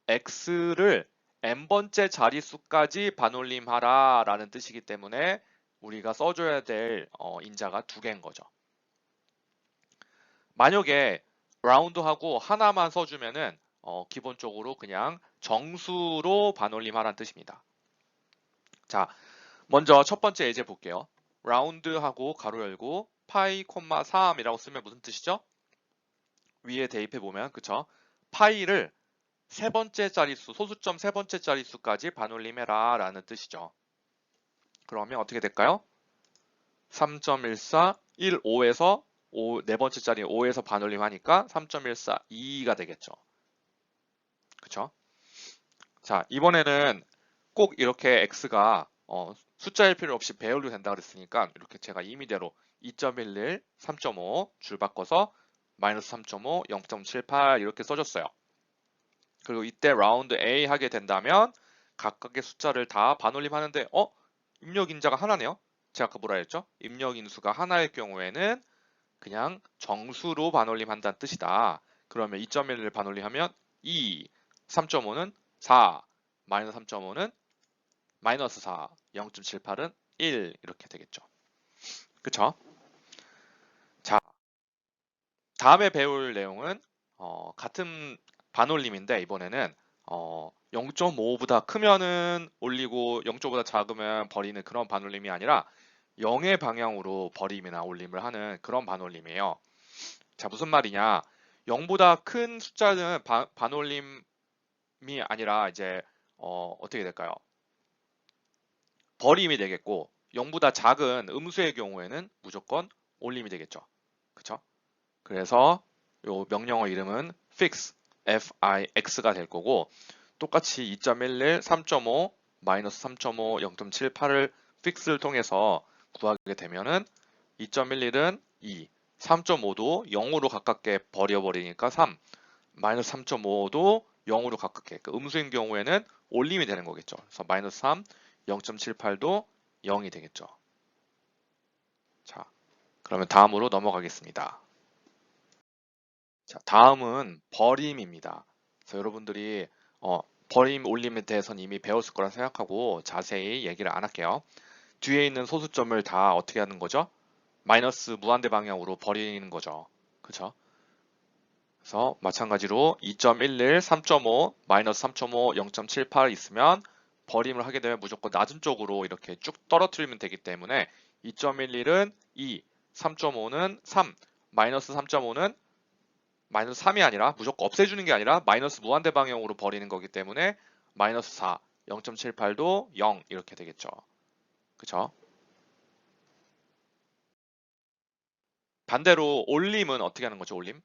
x를 n번째 자릿수까지 반올림하라 라는 뜻이기 때문에 우리가 써줘야 될 인자가 두 개인 거죠. 만약에 라운드하고 하나만 써주면은 기본적으로 그냥 정수로 반올림하라는 뜻입니다. 자, 먼저 첫 번째 예제 볼게요. 라운드하고 가로 열고 파이, 3이라고 쓰면 무슨 뜻이죠? 위에 대입해 보면 그쵸? 파이를 세 번째 자릿수, 소수점 세 번째 자릿수까지 반올림해라 라는 뜻이죠. 그러면 어떻게 될까요? 3.14, 15에서 네 번째 자리 5에서 반올림하니까 3.14, 2가 되겠죠. 그쵸? 자, 이번에는 꼭 이렇게 x가 숫자일 필요 없이 배열로 된다 그랬으니까 이렇게 제가 임의대로 2.11, 3.5 줄 바꿔서 마이너스 3.5, 0.78 이렇게 써줬어요. 그리고 이때 라운드 A 하게 된다면 각각의 숫자를 다 반올림하는데 입력 인자가 하나네요. 제가 아까 뭐라 했죠? 입력 인수가 하나일 경우에는 그냥 정수로 반올림한다는 뜻이다. 그러면 2.1을 반올림하면 2, 3.5는 4, 마이너스 3.5는 마이너스 4, 0.78은 1 이렇게 되겠죠. 그쵸? 자, 다음에 배울 내용은 같은 반올림인데 이번에는 0.5보다 크면은 올리고 0.5보다 작으면 버리는 그런 반올림이 아니라 0의 방향으로 버림이나 올림을 하는 그런 반올림이에요. 자, 무슨 말이냐? 0보다 큰 숫자는 반올림이 아니라 이제 어떻게 될까요? 버림이 되겠고 0보다 작은 음수의 경우에는 무조건 올림이 되겠죠. 그쵸? 그래서 요 명령어 이름은 fix, fix가 될 거고 똑같이 2.11, 3.5, 마이너스 3.5, 0.78을 fix를 통해서 구하게 되면은 2.11은 2, 3.5도 0으로 가깝게 버려버리니까 3, 마이너스 3.5도 0으로 가깝게 그 음수인 경우에는 올림이 되는 거겠죠. 그래서 마이너스 3, 0.78도 0이 되겠죠. 자, 그러면 다음으로 넘어가겠습니다. 자, 다음은 버림입니다. 그래서 여러분들이 버림 올림에 대해서는 이미 배웠을 거라 생각하고 자세히 얘기를 안 할게요. 뒤에 있는 소수점을 다 어떻게 하는 거죠? 마이너스 무한대 방향으로 버리는 거죠. 그쵸? 그래서 마찬가지로 2.11, 3.5, 마이너스 3.5, 0.78 있으면 버림을 하게 되면 무조건 낮은 쪽으로 이렇게 쭉 떨어뜨리면 되기 때문에 2.11은 2, 3.5는 3, 마이너스 3.5는 마이너스 3이 아니라 무조건 없애주는 게 아니라 마이너스 무한대 방향으로 버리는 거기 때문에 마이너스 4, 0.78도 0 이렇게 되겠죠. 그쵸? 반대로 올림은 어떻게 하는 거죠? 올림?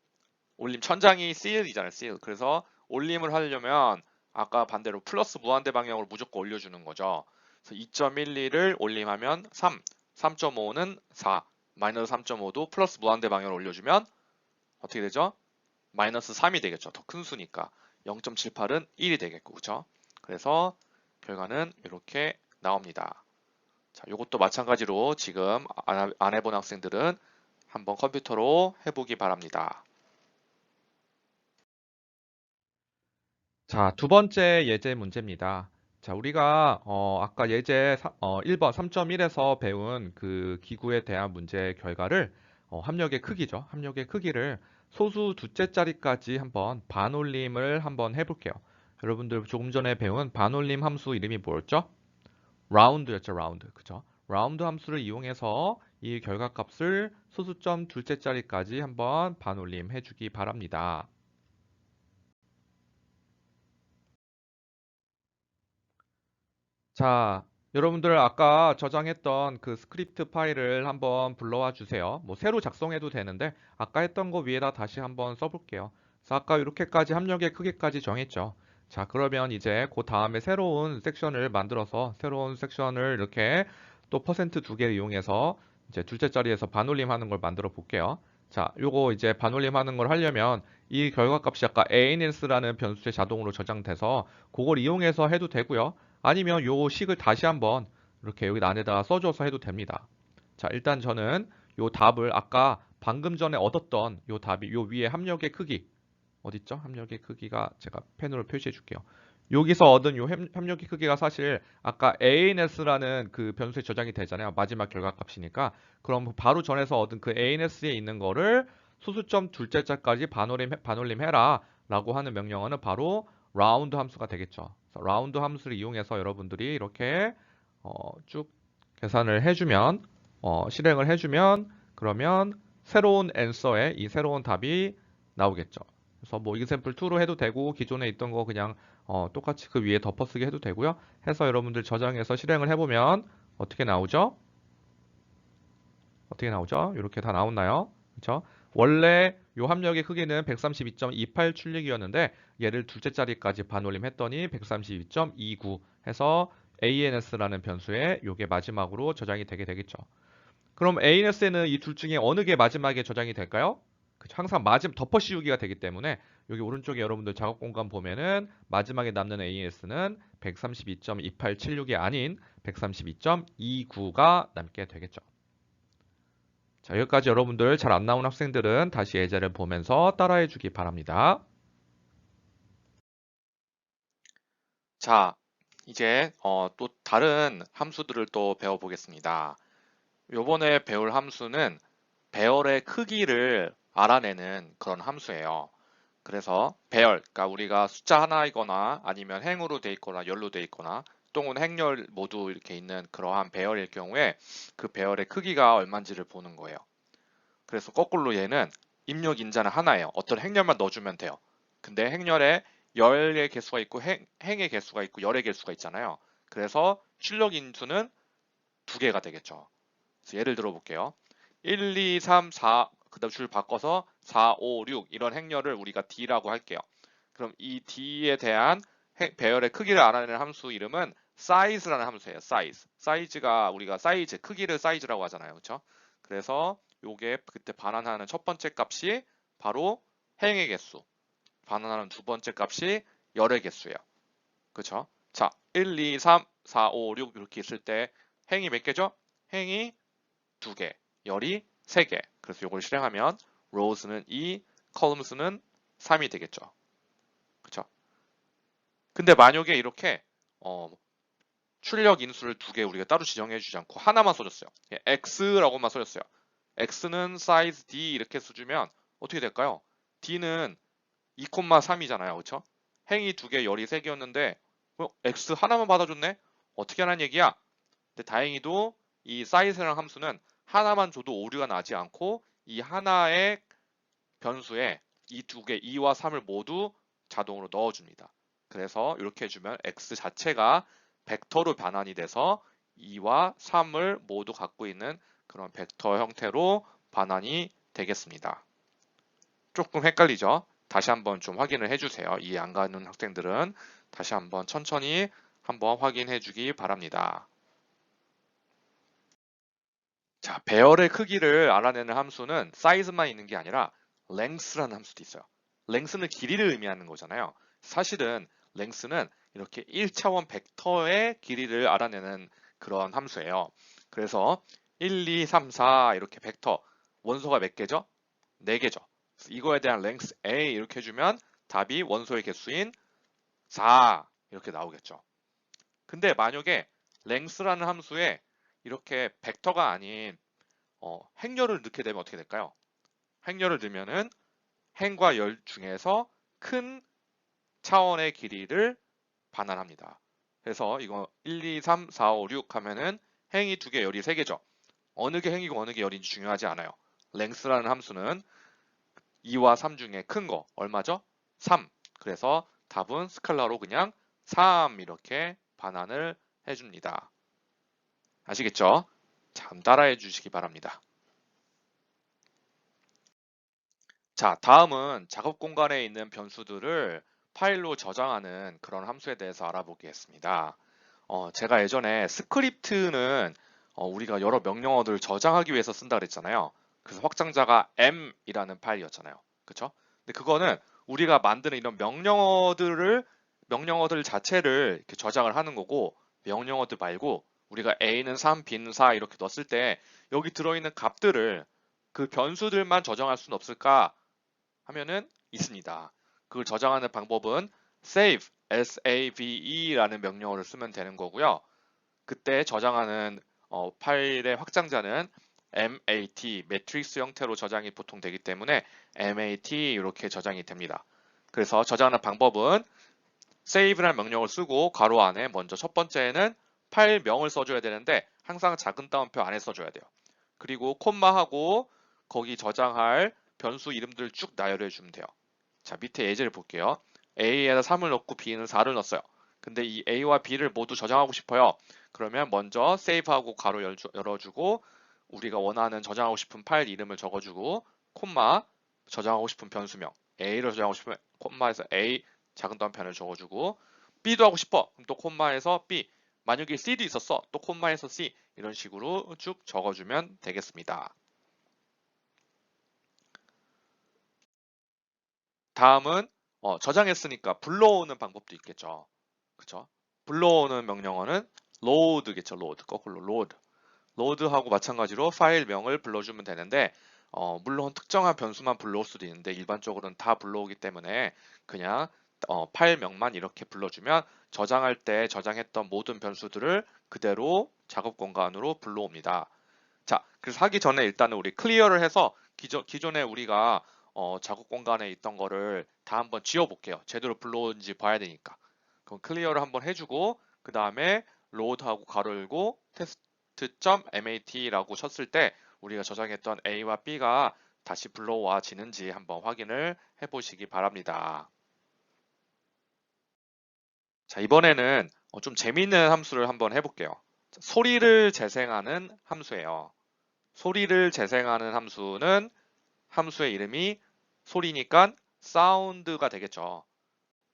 올림 천장이 seal이잖아요. seal. 그래서 올림을 하려면 아까 반대로 플러스 무한대 방향으로 무조건 올려주는 거죠. 그래서 2.12를 올림하면 3, 3.5는 4, 마이너스 3.5도 플러스 무한대 방향으로 올려주면 어떻게 되죠? 마이너스 3이 되겠죠. 더 큰 수니까. 0.78은 1이 되겠고, 그쵸? 그래서 결과는 이렇게 나옵니다. 자, 이것도 마찬가지로 지금 안 해본 학생들은 한번 컴퓨터로 해보기 바랍니다. 자, 두 번째 예제 문제입니다. 자, 우리가 아까 예제 1번 3.1에서 배운 그 기구에 대한 문제 결과를 합력의 크기죠. 합력의 크기를 소수 두째 자리까지 한번 반올림을 한번 해볼게요. 여러분들 조금 전에 배운 반올림 함수 이름이 뭐였죠? 라운드였죠, 라운드. 그죠? 라운드 함수를 이용해서 이 결과값을 소수점 둘째 자리까지 한번 반올림 해주기 바랍니다. 자, 여러분들 아까 저장했던 그 스크립트 파일을 한번 불러와 주세요. 뭐 새로 작성해도 되는데 아까 했던 거 위에다 다시 한번 써볼게요. 그래서 아까 이렇게까지 합력의 크기까지 정했죠. 자, 그러면 이제 그 다음에 새로운 섹션을 만들어서 새로운 섹션을 이렇게 또 퍼센트 두 개 이용해서 이제 둘째 자리에서 반올림 하는 걸 만들어 볼게요. 자, 요거 이제 반올림 하는 걸 하려면 이 결과값이 아까 ANS라는 변수에 자동으로 저장돼서 그걸 이용해서 해도 되고요. 아니면 요 식을 다시 한번 이렇게 여기 안에다가 써줘서 해도 됩니다. 자, 일단 저는 요 답을 아까 방금 전에 얻었던 요 답이 요 위에 합력의 크기 어딨죠? 합력의 크기가 제가 펜으로 표시해 줄게요. 여기서 얻은 요 협력의 크기가 사실 아까 ANS라는 그 변수에 저장이 되잖아요. 마지막 결과값이니까. 그럼 바로 전에서 얻은 그 ANS에 있는 거를 소수점 둘째 자까지 반올림해라 라고 하는 명령어는 바로 라운드 함수가 되겠죠. 그래서 라운드 함수를 이용해서 여러분들이 이렇게 쭉 계산을 해주면 실행을 해주면 그러면 새로운 앤서에 이 새로운 답이 나오겠죠. 그래서 뭐 example 2로 해도 되고 기존에 있던 거 그냥 똑같이 그 위에 덮어쓰기 해도 되고요. 해서 여러분들 저장해서 실행을 해보면 어떻게 나오죠? 어떻게 나오죠? 이렇게 다 나왔나요? 그렇죠? 원래 요 합력의 크기는 132.28 출력이었는데 얘를 둘째 자리까지 반올림했더니 132.29 해서 ANS라는 변수에 요게 마지막으로 저장이 되게 되겠죠. 그럼 ANS에는 이 둘 중에 어느 게 마지막에 저장이 될까요? 항상 덮어 씌우기가 되기 때문에 여기 오른쪽에 여러분들 작업 공간 보면은 마지막에 남는 ANS는 132.2876이 아닌 132.29가 남게 되겠죠. 자, 여기까지 여러분들 잘 안 나온 학생들은 다시 예제를 보면서 따라해 주기 바랍니다. 자, 이제 또 다른 함수들을 또 배워보겠습니다. 요번에 배울 함수는 배열의 크기를 알아내는 그런 함수예요. 그래서 배열, 그러니까 우리가 숫자 하나이거나 아니면 행으로 돼 있거나 열로 돼 있거나 또는 행렬 모두 이렇게 있는 그러한 배열일 경우에 그 배열의 크기가 얼마인지를 보는 거예요. 그래서 거꾸로 얘는 입력 인자는 하나예요. 어떤 행렬만 넣어주면 돼요. 근데 행렬에 열의 개수가 있고 행의 개수가 있고 열의 개수가 있잖아요. 그래서 출력 인수는 두 개가 되겠죠. 그래서 예를 들어 볼게요. 1, 2, 3, 4, 그다음 줄 바꿔서 4, 5, 6 이런 행렬을 우리가 D라고 할게요. 그럼 이 D에 대한 배열의 크기를 알아내는 함수 이름은 size라는 함수예요. size. 사이즈가 우리가 사이즈, 크기를 사이즈라고 하잖아요. 그렇죠? 그래서 요게 그때 반환하는 첫 번째 값이 바로 행의 개수, 반환하는 두 번째 값이 열의 개수예요. 그렇죠? 자, 1, 2, 3, 4, 5, 6 이렇게 있을 때 행이 몇 개죠? 행이 두 개, 열이 세 개. 그래서 이걸 실행하면 rows는 2, columns는 3이 되겠죠. 그렇죠? 근데 만약에 이렇게 출력 인수를 두 개 우리가 따로 지정해 주지 않고 하나만 써줬어요. x라고만 써줬어요. x는 size d 이렇게 써주면 어떻게 될까요? d는 2,3이잖아요. 그렇죠? 행이 두 개, 열이 세 개였는데 x 하나만 받아줬네? 어떻게 하는 얘기야? 근데 다행히도 이 size라는 함수는 하나만 줘도 오류가 나지 않고 이 하나의 변수에 이 두 개, 2와 3을 모두 자동으로 넣어줍니다. 그래서 이렇게 해주면 x 자체가 벡터로 변환이 돼서 2와 3을 모두 갖고 있는 그런 벡터 형태로 반환이 되겠습니다. 조금 헷갈리죠? 다시 한번 좀 확인을 해주세요. 이해 안 가는 학생들은 다시 한번 천천히 한번 확인해 주기 바랍니다. 자, 배열의 크기를 알아내는 함수는 사이즈만 있는 게 아니라 length라는 함수도 있어요. length는 길이를 의미하는 거잖아요. 사실은 length는 이렇게 1차원 벡터의 길이를 알아내는 그런 함수예요. 그래서 1, 2, 3, 4 이렇게 벡터 원소가 몇 개죠? 4개죠. 이거에 대한 length A 이렇게 해주면 답이 원소의 개수인 4 이렇게 나오겠죠. 근데 만약에 length라는 함수에 이렇게 벡터가 아닌 행렬을 넣게 되면 어떻게 될까요? 행렬을 넣으면은 행과 열 중에서 큰 차원의 길이를 반환합니다. 그래서 이거 1, 2, 3, 4, 5, 6 하면은 행이 두 개, 열이 세 개죠. 어느 게 행이고 어느 게 열인지 중요하지 않아요. length라는 함수는 2와 3 중에 큰 거 얼마죠? 3. 그래서 답은 스칼라로 그냥 3 이렇게 반환을 해줍니다. 아시겠죠? 참 따라해 주시기 바랍니다. 자, 다음은 작업 공간에 있는 변수들을 파일로 저장하는 그런 함수에 대해서 알아보겠습니다. 제가 예전에 스크립트는 우리가 여러 명령어들을 저장하기 위해서 쓴다 그랬잖아요. 그래서 확장자가 m이라는 파일이었잖아요. 그쵸? 근데 그거는 우리가 만드는 이런 명령어들 자체를 이렇게 저장을 하는 거고, 명령어들 말고 우리가 A는 3, B는 4 이렇게 넣었을 때 여기 들어있는 값들을 그 변수들만 저장할 수는 없을까 하면은 있습니다. 그걸 저장하는 방법은 save, S-A-V-E라는 명령어를 쓰면 되는 거고요. 그때 저장하는 파일의 확장자는 MAT, 매트릭스 형태로 저장이 보통 되기 때문에 MAT 이렇게 저장이 됩니다. 그래서 저장하는 방법은 save라는 명령을 쓰고 괄호 안에 먼저 첫 번째는 파일명을 써줘야 되는데 항상 작은 따옴표 안에 써줘야 돼요. 그리고 콤마하고 거기 저장할 변수 이름들 쭉 나열해 주면 돼요. 자, 밑에 예제를 볼게요. A에다 3을 넣고 B는 4를 넣었어요. 근데 이 A와 B를 모두 저장하고 싶어요. 그러면 먼저 save하고 괄호 열어주고 우리가 원하는 저장하고 싶은 파일 이름을 적어주고 콤마 저장하고 싶은 변수명 A를 저장하고 싶으면 콤마에서 A 작은 따옴표를 적어주고 B도 하고 싶어. 그럼 또 콤마에서 B 만약에 C도 있었어. 또 콤마에서 C 이런 식으로 쭉 적어주면 되겠습니다. 다음은 저장했으니까 불러오는 방법도 있겠죠. 그쵸? 불러오는 명령어는 load겠죠. load. 거꾸로 load. load하고 마찬가지로 파일명을 불러주면 되는데 물론 특정한 변수만 불러올 수도 있는데 일반적으로는 다 불러오기 때문에 그냥 파일명만 이렇게 불러주면 저장할 때 저장했던 모든 변수들을 그대로 작업 공간으로 불러옵니다. 자, 그래서 하기 전에 일단은 우리 클리어를 해서 기존에 우리가 작업 공간에 있던 거를 다 한번 지워볼게요. 제대로 불러온지 봐야 되니까. 그럼 클리어를 한번 해주고 그 다음에 로드하고 가로 열고 test.mat라고 쳤을 때 우리가 저장했던 A와 B가 다시 불러와지는지 한번 확인을 해보시기 바랍니다. 자, 이번에는 좀 재미있는 함수를 한번 해볼게요. 소리를 재생하는 함수예요. 소리를 재생하는 함수는 함수의 이름이 소리니까 사운드가 되겠죠.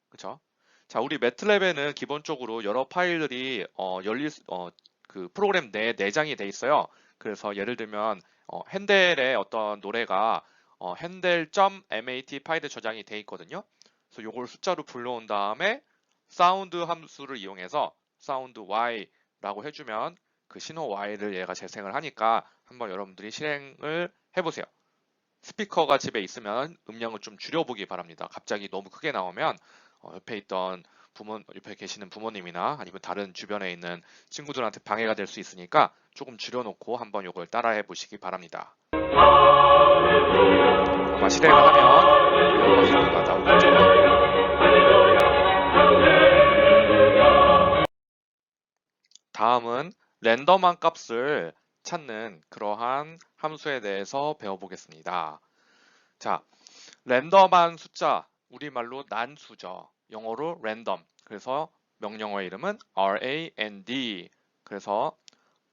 그쵸? 자, 우리 매트랩에는 기본적으로 여러 파일들이 그 프로그램 내에 내장이 돼 있어요. 그래서 예를 들면 핸델의 어떤 노래가 handle.mat 파일에 저장이 돼 있거든요. 그래서 이걸 숫자로 불러온 다음에 사운드 함수를 이용해서 사운드 y라고 해주면 그 신호 y를 얘가 재생을 하니까 한번 여러분들이 실행을 해보세요. 스피커가 집에 있으면 음량을 좀 줄여보기 바랍니다. 갑자기 너무 크게 나오면 옆에 계시는 부모님이나 아니면 다른 주변에 있는 친구들한테 방해가 될 수 있으니까 조금 줄여놓고 한번 이걸 따라해 보시기 바랍니다. 아마 실행을 하면 소리가 나오겠죠. 다음은 랜덤한 값을 찾는 그러한 함수에 대해서 배워보겠습니다. 자, 랜덤한 숫자, 우리말로 난수죠. 영어로 random. 그래서 명령어의 이름은 rand. 그래서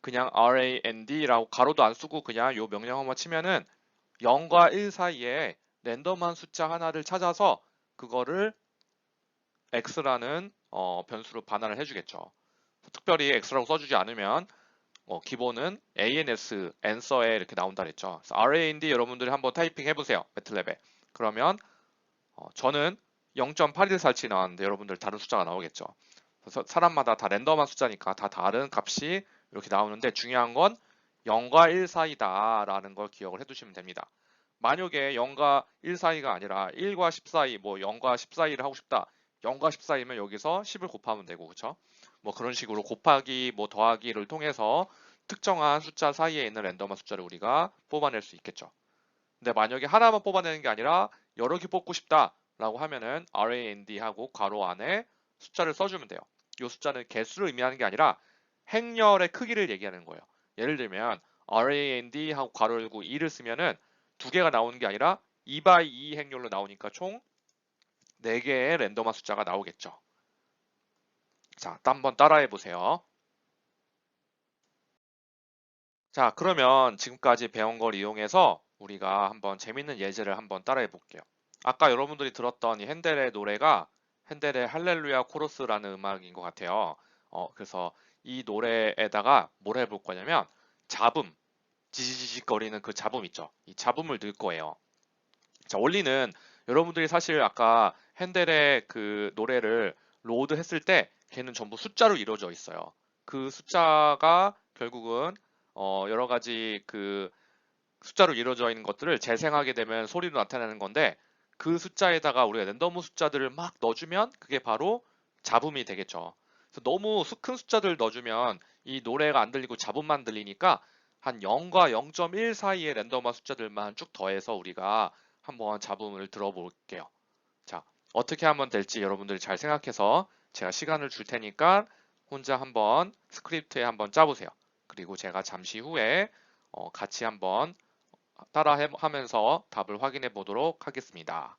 그냥 rand라고 가로도 안 쓰고 그냥 이 명령어만 치면은 0과 1 사이에 랜덤한 숫자 하나를 찾아서 그거를 x라는 변수로 반환을 해주겠죠. 특별히 x라고 써주지 않으면 기본은 ans, answer에 이렇게 나온다 그랬죠. 그래서 rand 여러분들이 한번 타이핑 해보세요. 매틀랩에. 그러면 저는 0.8147 나왔는데 여러분들 다른 숫자가 나오겠죠. 그래서 사람마다 다 랜덤한 숫자니까 다 다른 값이 이렇게 나오는데 중요한 건 0과 1 사이다 라는 걸 기억을 해두시면 됩니다. 만약에 0과 1 사이가 아니라 1과 10 사이, 뭐 0과 10 사이를 하고 싶다. 0과 10 사이면 여기서 10을 곱하면 되고, 그쵸? 뭐 그런 식으로 곱하기, 뭐 더하기를 통해서 특정한 숫자 사이에 있는 랜덤한 숫자를 우리가 뽑아낼 수 있겠죠. 근데 만약에 하나만 뽑아내는 게 아니라 여러 개 뽑고 싶다라고 하면은 rand 하고 괄호 안에 숫자를 써주면 돼요. 이 숫자는 개수를 의미하는 게 아니라 행렬의 크기를 얘기하는 거예요. 예를 들면 rand 하고 괄호 열고 2를 쓰면은 두 개가 나오는 게 아니라 2x2 행렬로 나오니까 총 4개의 랜덤한 숫자가 나오겠죠. 자, 한번 따라해 보세요. 자, 그러면 지금까지 배운 걸 이용해서 우리가 한번 재밌는 예제를 한번 따라해 볼게요. 아까 여러분들이 들었던 이 핸델의 노래가 핸델의 할렐루야 코러스라는 음악인 것 같아요. 그래서 이 노래에다가 뭘 해볼 거냐면 잡음, 지지직거리는 그 잡음 있죠. 이 잡음을 넣을 거예요. 자, 원리는 여러분들이 사실 아까 핸델의 그 노래를 로드 했을 때 걔는 전부 숫자로 이루어져 있어요. 그 숫자가 결국은 여러 가지 그 숫자로 이루어져 있는 것들을 재생하게 되면 소리로 나타내는 건데 그 숫자에다가 우리가 랜덤 숫자들을 막 넣어주면 그게 바로 잡음이 되겠죠. 그래서 너무 큰 숫자들 넣어주면 이 노래가 안 들리고 잡음만 들리니까 한 0과 0.1 사이의 랜덤한 숫자들만 쭉 더해서 우리가 한번 잡음을 들어볼게요. 자, 어떻게 하면 될지 여러분들이 잘 생각해서 제가 시간을 줄 테니까 혼자 한번 스크립트에 한번 짜보세요. 그리고 제가 잠시 후에 같이 한번 따라 하면서 답을 확인해 보도록 하겠습니다.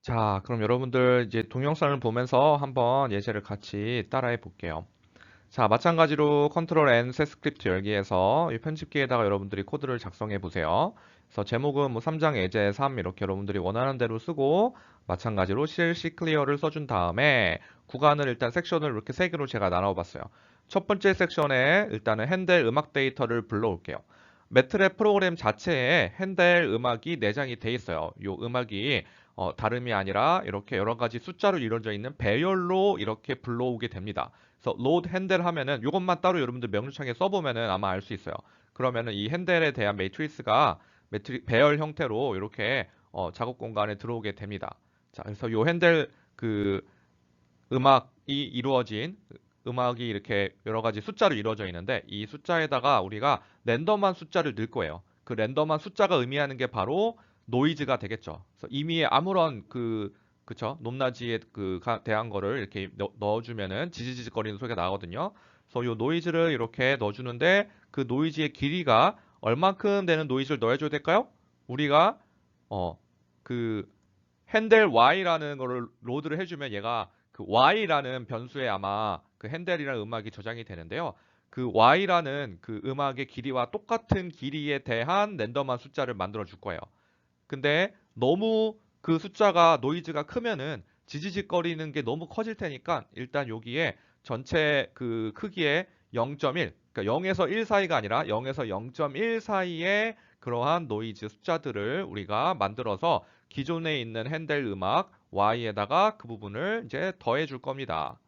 자, 그럼 여러분들 이제 동영상을 보면서 한번 예제를 같이 따라해 볼게요. 자, 마찬가지로 컨트롤 N 새 스크립트 열기에서 이 편집기에다가 여러분들이 코드를 작성해 보세요. 그래서 제목은 뭐 3장 예제 3 이렇게 여러분들이 원하는 대로 쓰고 마찬가지로 CLC 클리어를 써준 다음에 구간을 일단 섹션을 이렇게 세 개로 제가 나눠 봤어요. 첫 번째 섹션에 일단은 핸델 음악 데이터를 불러올게요. 매트랩 프로그램 자체에 핸델 음악이 내장이 돼 있어요. 이 음악이 다름이 아니라 이렇게 여러 가지 숫자로 이루어져 있는 배열로 이렇게 불러오게 됩니다. 그래서 load 핸델 하면은 이것만 따로 여러분들 명령창에 써보면은 아마 알 수 있어요. 그러면은 이 핸델에 대한 매트리스가 배열 형태로 이렇게 작업 공간에 들어오게 됩니다. 자, 그래서 이 핸델 그 음악이 이루어진 음악이 이렇게 여러 가지 숫자로 이루어져 있는데 이 숫자에다가 우리가 랜덤한 숫자를 넣을 거예요. 그 랜덤한 숫자가 의미하는 게 바로 노이즈가 되겠죠. 그래서 이미 아무런 그쵸 높낮이에 대한 거를 이렇게 넣어주면은 지지직거리는 소리가 나거든요. 그래서 이 노이즈를 이렇게 넣어주는데 그 노이즈의 길이가 얼만큼 되는 노이즈를 넣어줘야 될까요? 우리가 그 핸델 y라는 거를 로드를 해주면 얘가 그 y라는 변수에 아마 그 핸델이라는 음악이 저장이 되는데요. 그 y라는 그 음악의 길이와 똑같은 길이에 대한 랜덤한 숫자를 만들어 줄 거예요. 근데 너무 그 숫자가 노이즈가 크면은 지지직거리는 게 너무 커질 테니까 일단 여기에 전체 그 크기의 0.1, 그러니까 0에서 1 사이가 아니라 0에서 0.1 사이의 그러한 노이즈 숫자들을 우리가 만들어서 기존에 있는 핸델 음악 Y에다가 그 부분을 이제 더해 줄 겁니다.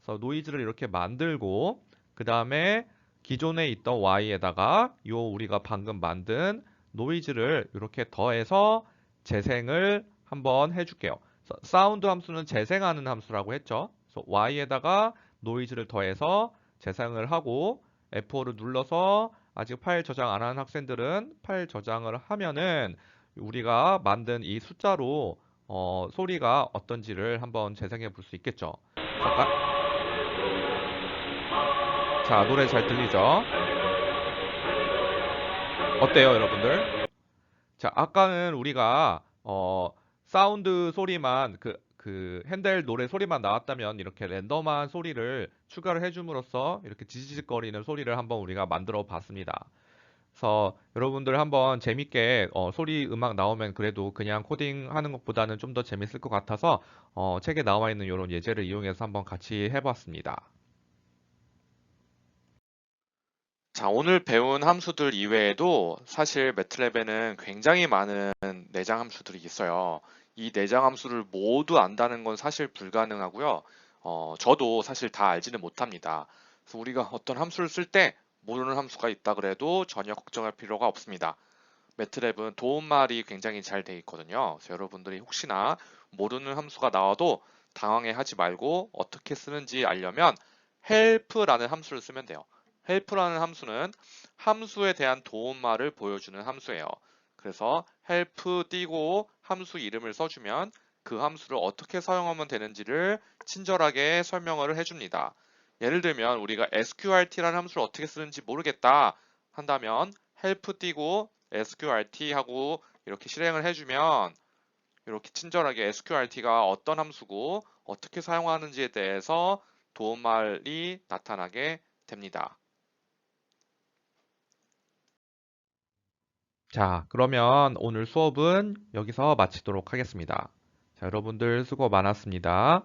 그래서 노이즈를 이렇게 만들고 그 다음에 기존에 있던 Y에다가 요 우리가 방금 만든 노이즈를 이렇게 더해서 재생을 한번 해줄게요. 사운드 함수는 재생하는 함수라고 했죠. 그래서 Y에다가 노이즈를 더해서 재생을 하고 F5를 눌러서 아직 파일 저장 안 하는 학생들은 파일 저장을 하면은 우리가 만든 이 숫자로 소리가 어떤지를 한번 재생해 볼 수 있겠죠. 잠깐. 자, 노래 잘 들리죠? 어때요, 여러분들? 자, 아까는 우리가 사운드 소리만 그 핸델 노래 소리만 나왔다면 이렇게 랜덤한 소리를 추가를 해줌으로써 이렇게 지지직거리는 소리를 한번 우리가 만들어 봤습니다. 그래서 여러분들 한번 재밌게 소리 음악 나오면 그래도 그냥 코딩하는 것보다는 좀 더 재밌을 것 같아서 책에 나와 있는 이런 예제를 이용해서 한번 같이 해봤습니다. 자, 오늘 배운 함수들 이외에도 사실 매트랩에는 굉장히 많은 내장 함수들이 있어요. 이 내장 함수를 모두 안다는 건 사실 불가능하고요. 저도 사실 다 알지는 못합니다. 그래서 우리가 어떤 함수를 쓸 때 모르는 함수가 있다 그래도 전혀 걱정할 필요가 없습니다. 매트랩은 도움말이 굉장히 잘 돼 있거든요. 그래서 여러분들이 혹시나 모르는 함수가 나와도 당황해 하지 말고 어떻게 쓰는지 알려면 help라는 함수를 쓰면 돼요. help라는 함수는 함수에 대한 도움말을 보여주는 함수예요. 그래서 help 띄고 함수 이름을 써주면 그 함수를 어떻게 사용하면 되는지를 친절하게 설명을 해줍니다. 예를 들면 우리가 sqrt라는 함수를 어떻게 쓰는지 모르겠다 한다면 help 띄고 sqrt 하고 이렇게 실행을 해주면 이렇게 친절하게 sqrt가 어떤 함수고 어떻게 사용하는지에 대해서 도움말이 나타나게 됩니다. 자, 그러면 오늘 수업은 여기서 마치도록 하겠습니다. 자, 여러분들 수고 많았습니다.